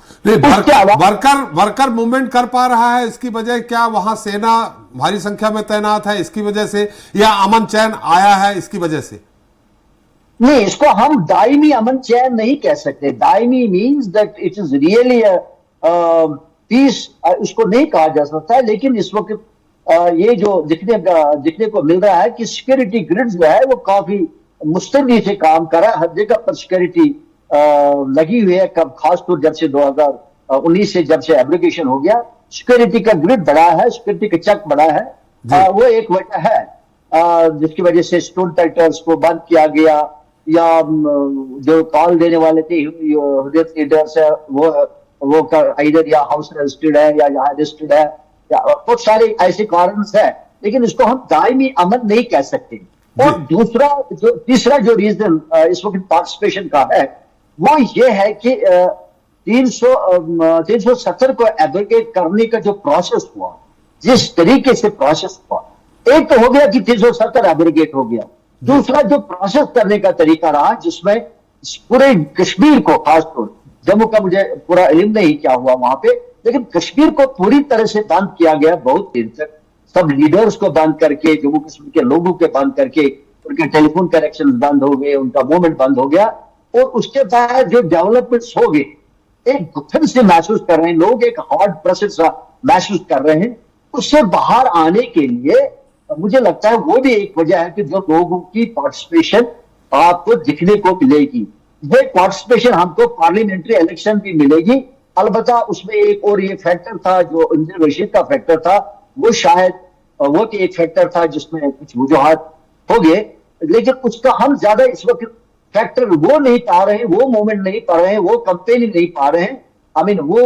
वर्कर मूवमेंट कर पा रहा है, इसकी वजह क्या वहां सेना भारी संख्या में तैनात है इसकी वजह से, या अमन चैन आया है इसकी वजह से? नहीं, इसको हम दायमी अमन चैन नहीं कह सकते। दायमी means that it is really peace, इसको नहीं कहा जा सकता है। लेकिन इस वक्त ये जो दिखने को मिल रहा है कि सिक्योरिटी ग्रिड जो है वो काफी मुस्तैदी से काम कर रहा है, हर जगह पर सिक्योरिटी लगी हुई है। कब खासतौर जब से 2019 से जब से एब्लिकेशन हो गया, सिक्योरिटी का ग्रिड बढ़ा है, सिक्योरिटी का चक बढ़ा है। वो एक वजह है जिसकी वजह से स्टोन टाइटर्स को बंद किया गया, या जो कॉल देने वाले थे हुर्रियत लीडर्स है वो इधर या हाउस अरेस्टेड है या यहाँ अरेस्टेड है, या बहुत सारे ऐसे कारण है। लेकिन इसको हम दायमी अमन नहीं कह सकते। और तीसरा जो रीजन इस वक्त पार्टिसिपेशन का है वो ये है कि 370 को एब्रोगेट करने का जो प्रोसेस हुआ, जिस तरीके से प्रोसेस हुआ, एक तो हो गया कि 370 एब्रोगेट हो गया। दूसरा जो प्रोसेस करने का तरीका रहा जिसमें पूरे कश्मीर को, खासतौर जम्मू का मुझे पूरा इल्म नहीं क्या हुआ वहां पे, लेकिन कश्मीर को पूरी तरह से बंद किया गया बहुत देर तक। सब लीडर्स को बंद करके, जम्मू कश्मीर के लोगों के बंद करके, उनके टेलीफोन कनेक्शन बंद हो गए, उनका मूवमेंट बंद हो गया। और उसके बाद जो डेवलपमेंट्स हो गए, एक गुत्थन से महसूस कर रहे हैं लोग, एक हार्ड प्रेशर सा महसूस कर रहे हैं। उससे बाहर आने के लिए मुझे लगता है वो भी एक वजह है कि जो लोगों की पार्टिसिपेशन आपको दिखने को मिलेगी, ये पार्टिसिपेशन हमको पार्लियामेंट्री इलेक्शन भी मिलेगी। अलबत्ता उसमें एक और ये फैक्टर था जो इंदिरा रशीद का फैक्टर था, वो शायद वो भी एक फैक्टर था जिसमें कुछ वजूहात हो गए, लेकिन उसका हम ज्यादा इस वक्त फैक्टर वो नहीं पा रहे हैं, वो मूवमेंट नहीं पा रहे हैं, वो कंपेनिंग नहीं पा रहे हैं, वो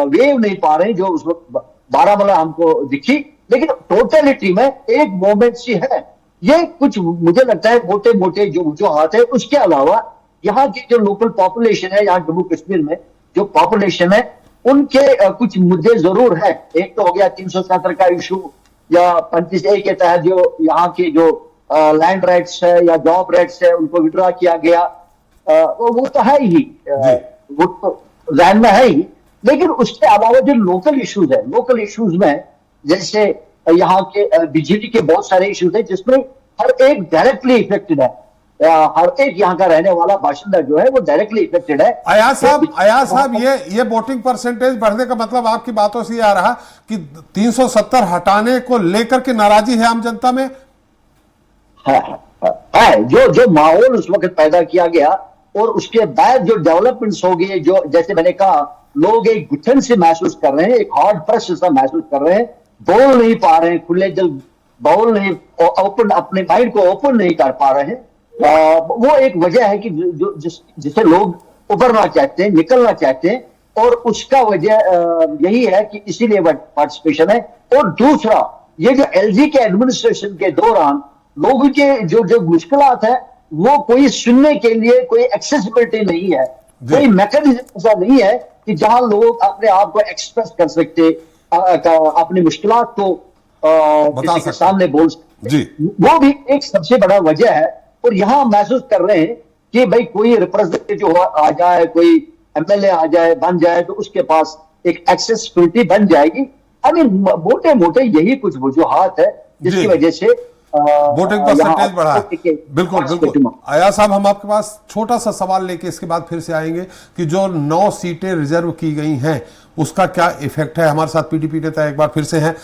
वेव नहीं पा रहे हैं जो उस वक्त बारामूला हमको दिखी। लेकिन टोटलिटी में एक मूवमेंट सी है। ये कुछ मुझे लगता है मोटे मोटे जो हाथ है, उसके अलावा यहाँ की जो लोकल पॉपुलेशन है, यहाँ जम्मू कश्मीर में जो पॉपुलेशन है, उनके कुछ मुद्दे जरूर है। एक तो हो गया 370 का इशू, या 35A के तहत जो यहाँ के जो लैंड राइट्स है या जॉब राइट्स है उनको विड्रॉ किया गया, वो तो है ही, वो तो जहन में है ही। लेकिन उसके अलावा जो लोकल इश्यूज है, लोकल इश्यूज में जैसे यहाँ के बिजली के बहुत सारे इश्यूज है जिसमें हर एक डायरेक्टली इफेक्टेड है, हर एक यहाँ का रहने वाला बाशिंदा जो है वो डायरेक्टली इफेक्टेड है। अयाज साहब ये वोटिंग परसेंटेज बढ़ने का मतलब आपकी बातों से आ रहा कि 370 हटाने को लेकर के नाराजगी है आम जनता में? है जो माहौल उस वक्त पैदा किया गया और उसके बाद जो डेवलपमेंट्स हो गए, जो जैसे मैंने कहा, लोग एक गुत्थन से महसूस कर रहे हैं, एक हार्ड प्रेशर सा महसूस कर रहे हैं, बोल नहीं पा रहे हैं, खुले दिल बोल नहीं, ओपन अपने माइंड को ओपन नहीं कर पा रहे हैं। वो एक वजह है कि जिसे लोग उभरना चाहते हैं, निकलना चाहते हैं, और उसका वजह यही है कि इसीलिए पार्टिसिपेशन है। और दूसरा, ये जो एलजी के एडमिनिस्ट्रेशन के दौरान लोगों के जो मुश्किलात है, वो कोई सुनने के लिए कोई एक्सेसिबिलिटी नहीं है, कोई मैकेनिज्म ऐसा नहीं है कि जहां लोग अपने आप को एक्सप्रेस कर सकते, अपनी मुश्किलात को किसी के सामने बोल सकते। वो भी एक सबसे बड़ा वजह है। और यहां महसूस कर रहे हैं कि भाई कोई रिप्रेजेंटेटिव आ जाए, कोई एमएलए आ जाए, बन जाए, तो उसके पास एक एक्सेसिबिलिटी बन जाएगी। मोटे मोटे यही कुछ वजूहात है जिसकी वजह से वोटिंग परसेंटेज बढ़ा है। बिल्कुल। आया साहब, हम आपके पास छोटा सा सवाल लेके इसके बाद फिर से आएंगे कि जो 9 सीटें रिजर्व की गई हैं उसका क्या इफेक्ट है। हमारे साथ पीडीपी नेता एक बार फिर से हैं।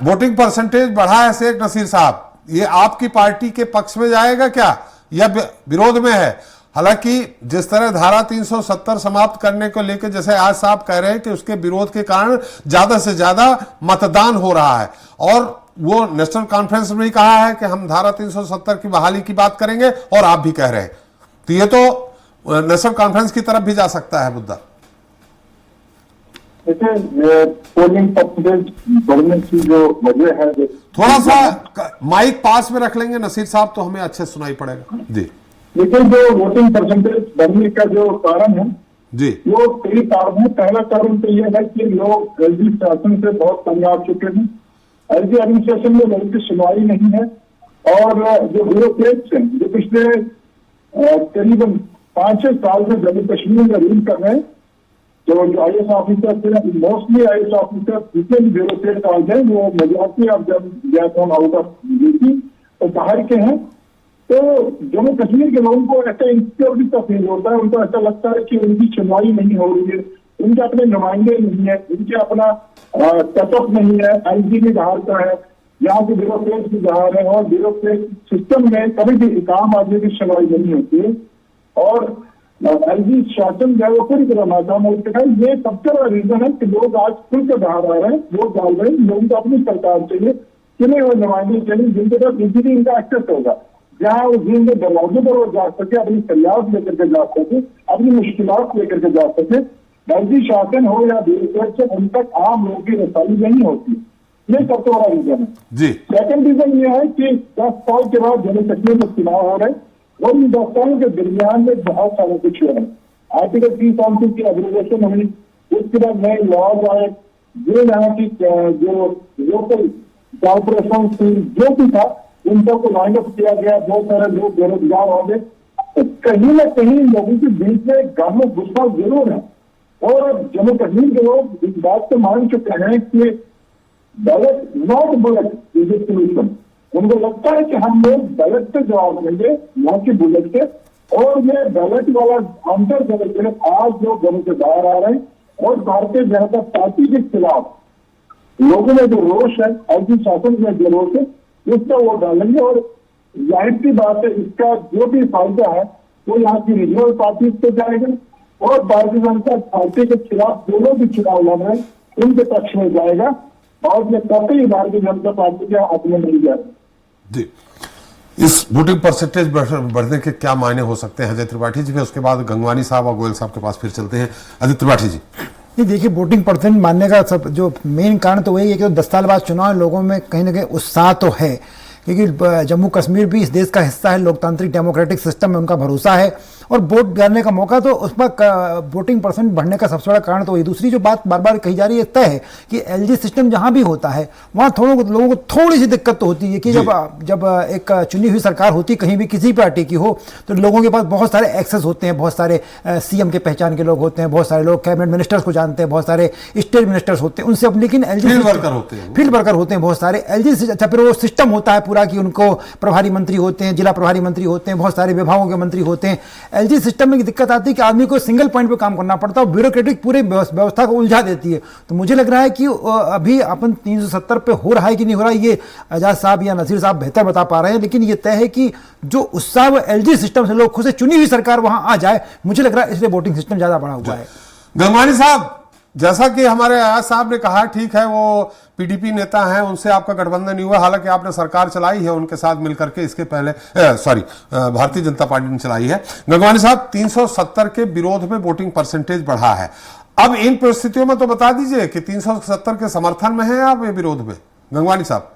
वोटिंग परसेंटेज बढ़ा है शेख नसीर साहब, ये आपकी पार्टी के पक्ष में जाएगा क्या या विरोध में है? हालांकि जिस तरह धारा 370 समाप्त करने को लेकर जैसे आज साहब कह रहे हैं कि उसके विरोध के कारण ज्यादा से ज्यादा मतदान हो रहा है, और वो नेशनल कॉन्फ्रेंस में भी कहा है कि हम धारा 370 की बहाली की बात करेंगे, और आप भी कह रहे हैं, तो ये तो नेशनल कॉन्फ्रेंस की तरफ भी जा सकता है मुद्दा। देखिए, पोलिंग परसेंटेज बढ़ने की जो वजह है, थोड़ा सा माइक पास में रख लेंगे नसीर साहब तो हमें अच्छे सुनाई पड़ेगा जी। लेकिन जो वोटिंग परसेंटेज बढ़ने का जो कारण है जी, वो कई कारण है। पहला कारण तो यह है कि लोग एलजी शासन से बहुत तंग आ चुके हैं। एलजी एडमिनिस्ट्रेशन में लोगों की सुनवाई नहीं है, और जो ब्यूरोक्रेट्स हैं जो पिछले करीबन 5-6 साल से जम्मू कश्मीर में रूल कर रहे हैं, तो जो IAS ऑफिसर थे, मोस्टली IAS ऑफिसर जितने भी ब्यूरोक्रेट आ गए वो मेजॉरिटी ऑफ जब आउट ऑफ ड्यूटी तो बाहर के हैं। तो जम्मू कश्मीर के लोगों को ऐसा इंसिक्योरिटी का फील होता है, उनको ऐसा लगता है कि उनकी सुनवाई नहीं हो रही है, उनके अपने नुमाइंदे नहीं है, उनके अपना सेटअप नहीं है, IG भी बाहर का है, यहाँ के ब्यूरोक्रेट भी बाहर है, और ब्यूरोक्रेट सिस्टम में कभी भी काम आदमी की सुनवाई नहीं होती है, और LG शासन जो है वो पूरी तरह नाकाम हो चुका है। ये सबसे बड़ा रीजन है कि लोग आज खुल के बाहर आ रहे हैं, वोट डाल रहे हैं। लोगों को अपनी सरकार चाहिए, चुने हुए नुमाइंदे चाहिए जिनके पास इजीली इनका एक्सेस होगा, जहाँ वो जिनके दरवाजे पर वो जा सके, अपनी फरियाद लेकर के जा सके, अपनी मुश्किलात लेकर के जा सके। LG शासन हो या ब्यूरोक्रेट से उन तक आम लोगों की रसाई नहीं होती। ये सबसे बड़ा रीजन है जी। सेकंड रीजन ये है कि 10 साल के बाद जम्मू कश्मीर में चुनाव हो रहे हैं, और इन 10 सालों के दरमियान में बहुत सारे कुछ हुआ है। आर्टिकल 370 की एब्रोगेशन हुई, उसके बाद नए लॉज आए, जो यहाँ की जो लोकल कॉर्पोरेशन थी, जो भी था, उन सबको लाइन अप किया गया। बहुत सारे लोग बेरोजगार हो गए, तो कहीं ना कहीं लोगों के बीच में गम और गुस्सा जरूर है, और जम्मू कश्मीर के लोग इस बात को मान चुके हैं कि ballot not bullet is a solution. उनको लगता है कि हम लोग बैलेट से जवाब देंगे, यहाँ की बुलेट से, और ये बैलेट वाला आंसर देने के लिए आज लोग घरों से बाहर आ रहे हैं, और भारतीय जनता पार्टी के खिलाफ लोगों में जो रोष है, LG शासन में जो रोष है, उसका वो डालेंगे। और जाहिर सी बात है, इसका जो भी फायदा है वो यहाँ की रीजनल पार्टी पे जाएगा, और भारतीय जनता पार्टी के खिलाफ दोनों भी चुनाव लड़ रहे हैं उनके पक्ष में जाएगा, और ये कभी भारतीय जनता पार्टी के हाथ में नहीं जाएगा जी। इस वोटिंग परसेंटेज बढ़ने के क्या मायने हो सकते हैं अजय त्रिपाठी जी? फिर उसके बाद गंगवानी साहब और गोयल साहब के पास फिर चलते हैं। अजय त्रिपाठी जी। नहीं, देखिए, वोटिंग परसेंट मानने का सब जो मेन कारण तो वही है कि 10 साल बाद चुनाव, लोगों में कहीं ना कहीं उत्साह तो है, क्योंकि जम्मू कश्मीर भी इस देश का हिस्सा है, लोकतांत्रिक डेमोक्रेटिक सिस्टम में उनका भरोसा है, और वोट डालने का मौका, तो उस पर वोटिंग परसेंट बढ़ने का सबसे बड़ा कारण तो वही। दूसरी जो बात बार बार कही जा रही है तय है कि LG सिस्टम जहां भी होता है वहां लोगों को थोड़ी सी दिक्कत तो होती है कि जब एक चुनी हुई सरकार होती है कहीं भी किसी पार्टी की हो, तो लोगों के पास बहुत सारे एक्सेस होते हैं, बहुत सारे CM के पहचान के लोग होते हैं, बहुत सारे लोग कैबिनेट मिनिस्टर्स को जानते हैं, बहुत सारे स्टेट मिनिस्टर्स होते हैं उनसे। अब लेकिन LG फील्ड वर्कर होते हैं बहुत सारे LG। अच्छा, फिर वो सिस्टम होता है पूरा कि उनको प्रभारी मंत्री होते हैं, जिला प्रभारी मंत्री होते हैं, बहुत सारे विभागों के मंत्री होते हैं। LG सिस्टम में दिक्कत आती है कि आदमी को सिंगल पॉइंट पे काम करना पड़ता है, ब्यूरोक्रेटिक पूरे व्यवस्था को उलझा देती है। तो मुझे लग रहा है कि अभी अपन 370 पे हो रहा है कि नहीं हो रहा है, ये आजाद साहब या नसीर साहब बेहतर बता पा रहे हैं, लेकिन ये तय है कि जो उत्साह LG सिस्टम से लोग खुद से चुनी हुई सरकार वहां आ जाए, मुझे लग रहा है इसलिए वोटिंग सिस्टम ज्यादा बड़ा हुआ है। गंगवानी साहब, जैसा कि हमारे आजाद साहब ने कहा, ठीक है वो PDP नेता हैं, उनसे आपका गठबंधन नहीं हुआ, हालांकि आपने सरकार चलाई है उनके साथ मिलकर के, इसके पहले भारतीय जनता पार्टी ने चलाई है। गंगवानी साहब, 370 के विरोध में वोटिंग परसेंटेज बढ़ा है, अब इन परिस्थितियों में तो बता दीजिए कि 370 के समर्थन में है आप, ये विरोध में? गंगवानी साहब।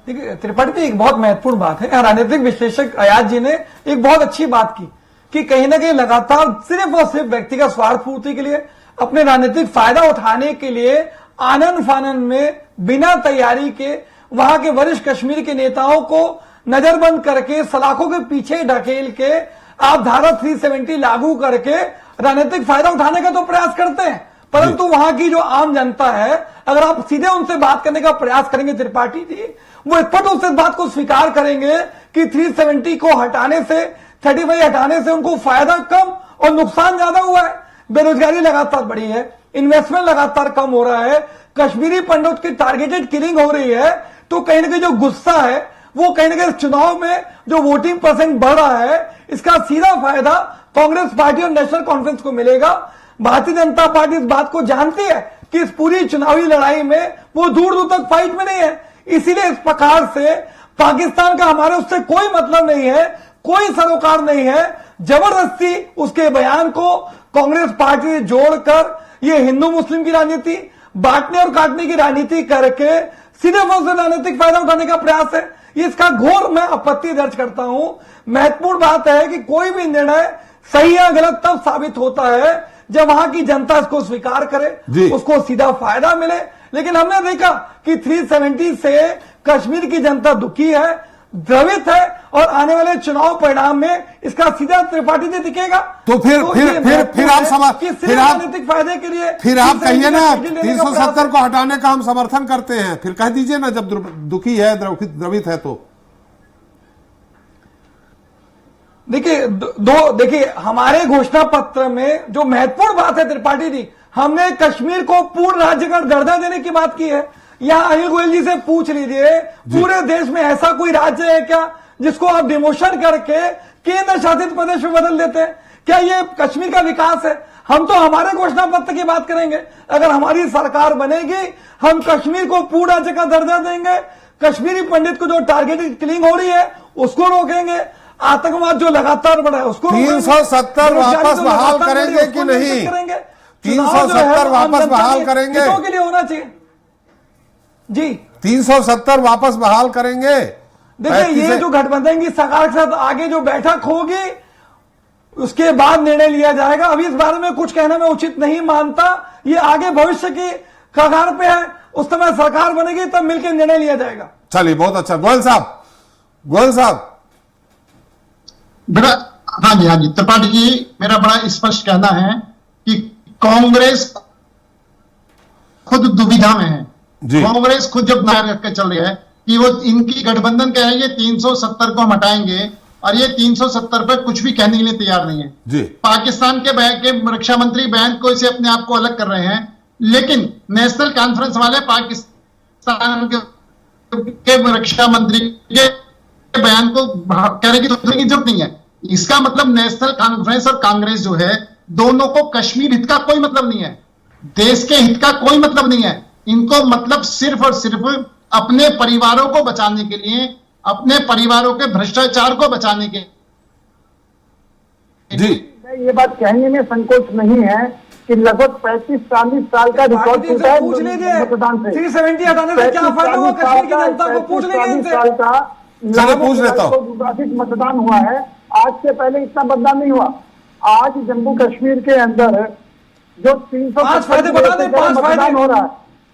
देखिए त्रिपाठी जी, एक बहुत महत्वपूर्ण बात है, राजनीतिक विश्लेषक अयाज जी ने एक बहुत अच्छी बात की कि कहीं ना कहीं लगातार सिर्फ और सिर्फ व्यक्तिगत स्वार्थ पूर्ति के लिए, अपने राजनीतिक फायदा उठाने के लिए आनन फानन में बिना तैयारी के वहां के वरिष्ठ कश्मीर के नेताओं को नजरबंद करके, सलाखों के पीछे ढकेल के आप धारा 370 लागू करके राजनीतिक फायदा उठाने का तो प्रयास करते हैं, परंतु वहां की जो आम जनता है, अगर आप सीधे उनसे बात करने का प्रयास करेंगे त्रिपाठी जी, वो इस पर तो उस बात को स्वीकार करेंगे कि 370 को हटाने से, 35 हटाने से उनको फायदा कम और नुकसान ज्यादा हुआ है। बेरोजगारी लगातार बढ़ी है, इन्वेस्टमेंट लगातार कम हो रहा है, कश्मीरी पंडित की टारगेटेड किलिंग हो रही है, तो कहीं ना कहीं जो गुस्सा है वो कहीं ना कहीं चुनाव में जो वोटिंग परसेंट बढ़ रहा है, इसका सीधा फायदा कांग्रेस पार्टी और नेशनल कॉन्फ्रेंस को मिलेगा। भारतीय जनता पार्टी इस बात को जानती है कि इस पूरी चुनावी लड़ाई में वो दूर दूर तक फाइट में नहीं है, इसीलिए इस प्रकार से पाकिस्तान का हमारे उससे कोई मतलब नहीं है, कोई सरोकार नहीं है। जबरदस्ती उसके बयान को कांग्रेस पार्टी ने जोड़कर ये हिंदू मुस्लिम की राजनीति, बांटने और काटने की राजनीति करके सिर्फ और सिर्फ राजनीतिक फायदा उठाने का प्रयास है। इसका घोर मैं आपत्ति दर्ज करता हूं। महत्वपूर्ण बात है कि कोई भी निर्णय सही या गलत तब साबित होता है जब वहां की जनता इसको स्वीकार करे, उसको सीधा फायदा मिले। लेकिन हमने देखा कि 370 से कश्मीर की जनता दुखी है, द्रवित है, और आने वाले चुनाव परिणाम में इसका सीधा त्रिपाठी से दिखेगा। तो फिर आप राजनीतिक फायदे के लिए फिर आप कहिए ना 370 को हटाने का हम समर्थन करते हैं, फिर कह दीजिए ना जब दुखी है, द्रवित है तो। देखिए हमारे घोषणा पत्र में जो महत्वपूर्ण बात है त्रिपाठी जी, हमने कश्मीर को पूर्ण राज्य का दर्जा देने की बात की है। यहां अनिल गोयल जी से पूछ लीजिए, पूरे देश में ऐसा कोई राज्य है क्या जिसको आप डिमोशन करके केंद्र शासित प्रदेश में बदल देते हैं? क्या ये कश्मीर का विकास है? हम तो हमारे घोषणा पत्र की बात करेंगे। अगर हमारी सरकार बनेगी, हम कश्मीर को पूर्ण राज्य का दर्जा देंगे, कश्मीरी पंडित को जो टारगेटेड किलिंग हो रही है उसको रोकेंगे, आतंकवाद जो लगातार बढ़ा है उसको 370 वापस बहाल करेंगे कि नहीं? 370 वापस बहाल करेंगे के लिए होना चाहिए जी। 370 वापस बहाल करेंगे। देखिए ये जो गठबंधन की सरकार के साथ आगे जो बैठक होगी उसके बाद निर्णय लिया जाएगा। अभी इस बारे में कुछ कहना मैं उचित नहीं मानता। ये आगे भविष्य की कगार पे है, उस समय सरकार बनेगी तब मिलकर निर्णय लिया जाएगा। चलिए बहुत अच्छा। गोयल साहब बड़ा हाँ जी त्रिपाठी जी, मेरा बड़ा स्पष्ट कहना है कि कांग्रेस खुद दुविधा में है। कांग्रेस खुद जब नायर रख के चल रही है कि वो इनकी गठबंधन कह रही है 370 को हम हटाएंगे, और ये 370 पर कुछ भी कहने के लिए तैयार नहीं है। पाकिस्तान के रक्षा मंत्री बयान को इसे अपने आप को अलग कर रहे हैं, लेकिन नेशनल कॉन्फ्रेंस वाले पाकिस्तान के रक्षा मंत्री के बयान को कह रहे कि की जरूरत नहीं है। इसका मतलब नेशनल कॉन्फ्रेंस और कांग्रेस जो है, दोनों को कश्मीर हित का कोई मतलब नहीं है, देश के हित का कोई मतलब नहीं है। इनको मतलब सिर्फ और सिर्फ अपने परिवारों को बचाने के लिए, अपने परिवारों के भ्रष्टाचार को बचाने के ये बात कहने में संकोच नहीं है कि लगभग 35-40 साल का रिकॉर्ड टूटा है मतदान से। 370 हटाने से क्या फायदा हुआ कश्मीर की जनता को? पूछ लीजिए साल का पूछ लेता हूं। मतदान हुआ है, आज से पहले इतना मतदान नहीं हुआ। आज जम्मू कश्मीर के अंदर जो 305 फायदे बता दें, 5 मतदान हो रहा है।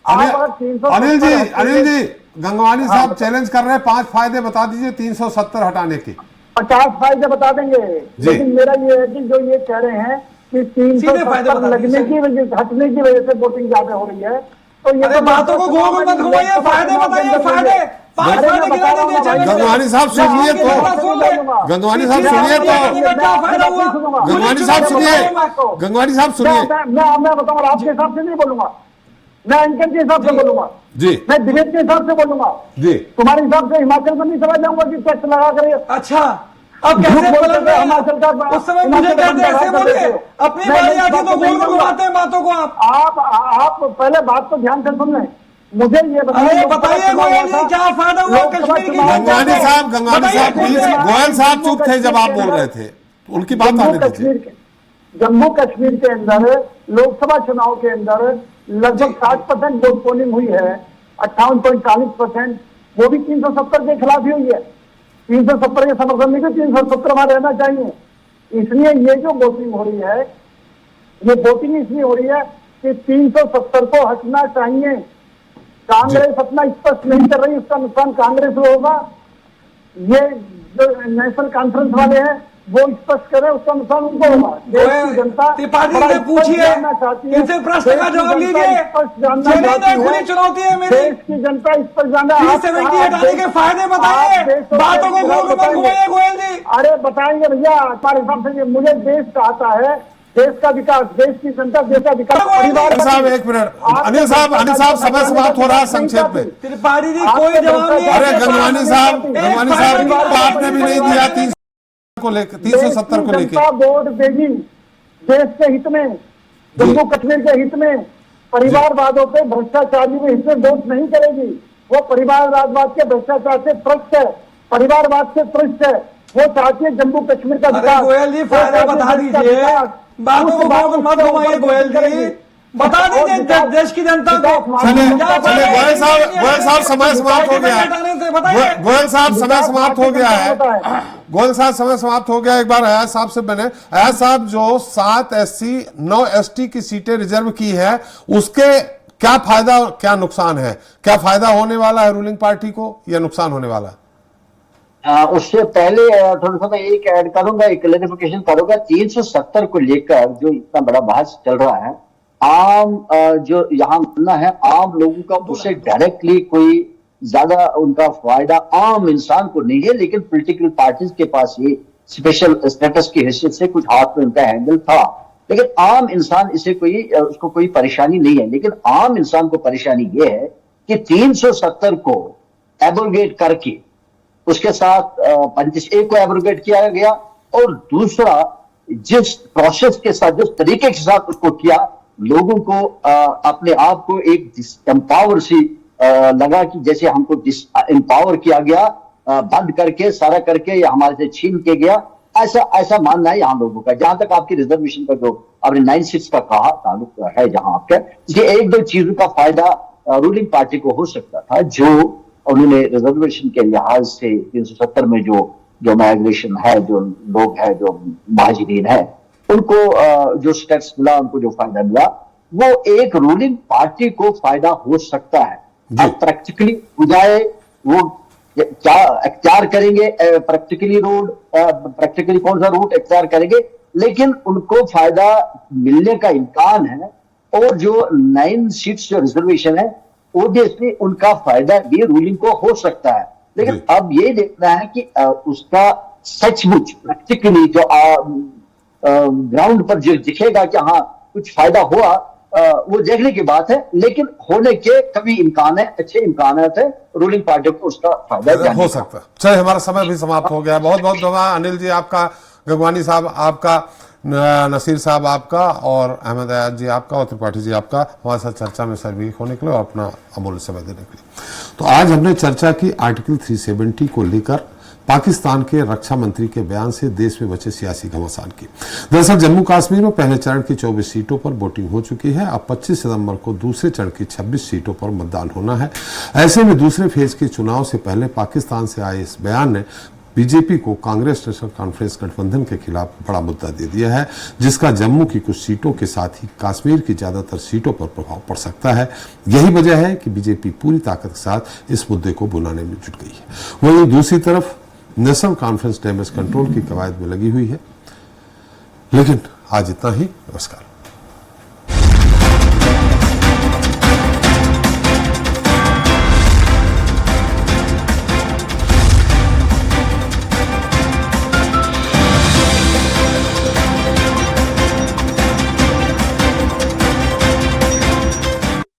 अनिल जी गंगवानी साहब चैलेंज कर रहे हैं, 5 फायदे बता दीजिए 370 हटाने के। 50 फायदे बता देंगे, लेकिन मेरा ये है कि जो ये कह रहे हैं कि 370 लगने की वजह, हटने की वजह से वोटिंग ज्यादा हो रही है, तो ये तो बातों को गोल मत घुमाइए, फायदे बताइए, फायदे 5 फायदे गिना दीजिए। गंगवानी साहब सुनिए तो, गंगवानी साहब सुनिए तो, क्या फायदा हुआ? गंगवानी साहब सुनिए, गंगवानी साहब सुनिए। मैं बताऊंगा, आपके हिसाब से नहीं बोलूंगा, मैं इनकम के हिसाब से बोलूंगा जी, मैं डिबेट के हिसाब से बोलूंगा जी। तुम्हारे हिसाब से हिमाचल में नहीं समझ जाऊंगा कि टैक्स लगा कर। अच्छा, अब कैसे हिमाचल का उस समय मुझे कहते ऐसे बोलिए, अपनी बारी आती तो गोल घुमाते हैं बातों को। आप पहले बात तो ध्यान से सुन लें, मुझे ये बताइए क्या फायदा हुआ कश्मीर की? गंगवानी साहब गोयल साहब चुप थे जब आप बोल रहे थे, उनकी बात आने दीजिए। जम्मू कश्मीर के अंदर लोकसभा चुनाव के अंदर लगभग 60% वोट पोलिंग हुई है, 58.40%, वो भी 370 के खिलाफ ही हुई है। 370 के समर्थन नहीं, 370 में रहना चाहिए। इसलिए ये जो वोटिंग हो रही है, ये वोटिंग इसलिए हो रही है कि 370 को हटना चाहिए। कांग्रेस अपना स्पष्ट नहीं कर रही, उसका नुकसान कांग्रेस को होगा। ये जो नेशनल कॉन्फ्रेंस वाले हैं वो स्पष्ट करें, उसका नुकसान उनको होगा। देश की जनता त्रिपाठी से पूछिए, इनसे प्रश्न का जवाब लीजिए। खुली चुनौती है मेरी, देश की जनता इस पर जाना। 370 हटाने के फायदे बताइए, बातों को गोल मत घुमाइए गोयल जी। अरे बताएंगे भैया, हमारे हिसाब से मुझे देश चाहता है देश का विकास, देश की जनता, देश का विकास, परिवार अनिल साहब एक मिनट, अनिल साहब समय समाप्त हो रहा है, संक्षेप में। त्रिपाठी जी कोई जवाब नहीं। अरे गंगवानी साहब आपने भी नहीं दिया 370 को लेके वोट देगी देश के हित में, जम्मू कश्मीर के हित में, परिवारवादों पे भ्रष्टाचारी के हित में वोट नहीं करेगी। वो परिवारवाद के भ्रष्टाचार से त्रस्त है, परिवारवाद से त्रस्त है। वो चाहती है जम्मू कश्मीर का विकास। गोयल जी फायदा बता दीजिए, बातों को मत घुमाइए गोयल जी, बता दीजिए देश की जनता को। चलिए गोयल साहब समय समाप्त हो गया है। गोयल साहब समय समाप्त हो गया है। गोयल साहब समय समाप्त हो गया। एक बार अयाज साहब से मैंने, अयाज साहब जो 7 SC 9 ST की सीटें रिजर्व की है, उसके क्या फायदा क्या नुकसान है? क्या फायदा होने वाला है रूलिंग पार्टी को या नुकसान होने वाला है? उससे पहले थोड़ा सा मैं एक ऐड करूंगा, एक क्लैरिफिकेशन करूंगा। 370 को लेकर जो इतना बड़ा बहस चल रहा है, आम जो यहाँ मानना है आम लोगों का, उससे डायरेक्टली कोई ज्यादा उनका फायदा आम इंसान को नहीं है, लेकिन पॉलिटिकल पार्टीज के पास ये स्पेशल स्टेटस की हैसियत से कुछ हाथ में उनका हैंडल था, लेकिन आम इंसान इसे उसको कोई परेशानी नहीं है। लेकिन आम इंसान को परेशानी ये है कि 370 को एब्रोगेट करके उसके साथ 25A को एब्रोगेट किया गया, और दूसरा जिस प्रोसेस के साथ, जिस तरीके के साथ उसको किया, लोगों को अपने आप को एक एम्पावर सी लगा कि जैसे हमको एम्पावर किया गया, बंद करके सारा करके या हमारे से छीन के गया, ऐसा मानना है यहाँ लोगों का। जहां तक आपकी रिजर्वेशन का जो आपने 9-6 का कहा ताल्लुक है, जहां आपका ये 1-2 चीजों का फायदा रूलिंग पार्टी को हो सकता था, जो उन्होंने रिजर्वेशन के लिहाज से 370 में जो माइग्रेशन है, जो लोग हैं, जो महाजरीन है, उनको जो स्टेटस मिला, उनको जो फायदा मिला, वो एक रूलिंग पार्टी को फायदा हो सकता है। अब प्रैक्टिकली बुझाए वो क्या अख्तियार करेंगे, प्रैक्टिकली कौन सा रूट अख्तियार करेंगे, लेकिन उनको फायदा मिलने का इम्कान है। और जो 9 सीट्स जो रिजर्वेशन है, ऑब्वियसली उनका फायदा भी रूलिंग को हो सकता है। लेकिन अब ये देखना है कि उसका सचमुच प्रैक्टिकली जो ग्राउंड पर जो दिखेगा कि हाँ कुछ फायदा हुआ, वो देखने की बात है। लेकिन होने के कभी इम्कान है, अच्छे इम्कान है रूलिंग पार्टी को उसका फायदा हो सकता है। चलिए हमारा समय भी समाप्त हो गया। बहुत बहुत धन्यवाद अनिल जी आपका, गंगवानी साहब आपका, नसीर साहब आपका, और अहमद अयाज जी आपका, और त्रिपाठी जी आपका हमारे साथ चर्चा में शरीक होने के लिए और अपना अमूल्य समय देने के लिए। तो आज हमने चर्चा की आर्टिकल 370 को लेकर पाकिस्तान के रक्षा मंत्री के बयान से देश में बचे सियासी घमासान की। दरअसल जम्मू कश्मीर में पहले चरण की 24 सीटों पर वोटिंग हो चुकी है। अब 25 सितंबर को दूसरे चरण की 26 सीटों पर मतदान होना है। ऐसे में दूसरे फेज के चुनाव से पहले पाकिस्तान से आए इस बयान ने बीजेपी को कांग्रेस नेशनल कॉन्फ्रेंस गठबंधन के खिलाफ बड़ा मुद्दा दे दिया है, जिसका जम्मू की कुछ सीटों के साथ ही कश्मीर की ज्यादातर सीटों पर प्रभाव पड़ सकता है। यही वजह है कि बीजेपी पूरी ताकत के साथ इस मुद्दे को बुलाने में जुट गई है। वहीं दूसरी तरफ नेशनल कॉन्फ्रेंस डैमेज कंट्रोल की कवायद में लगी हुई है। लेकिन आज इतना ही। नमस्कार।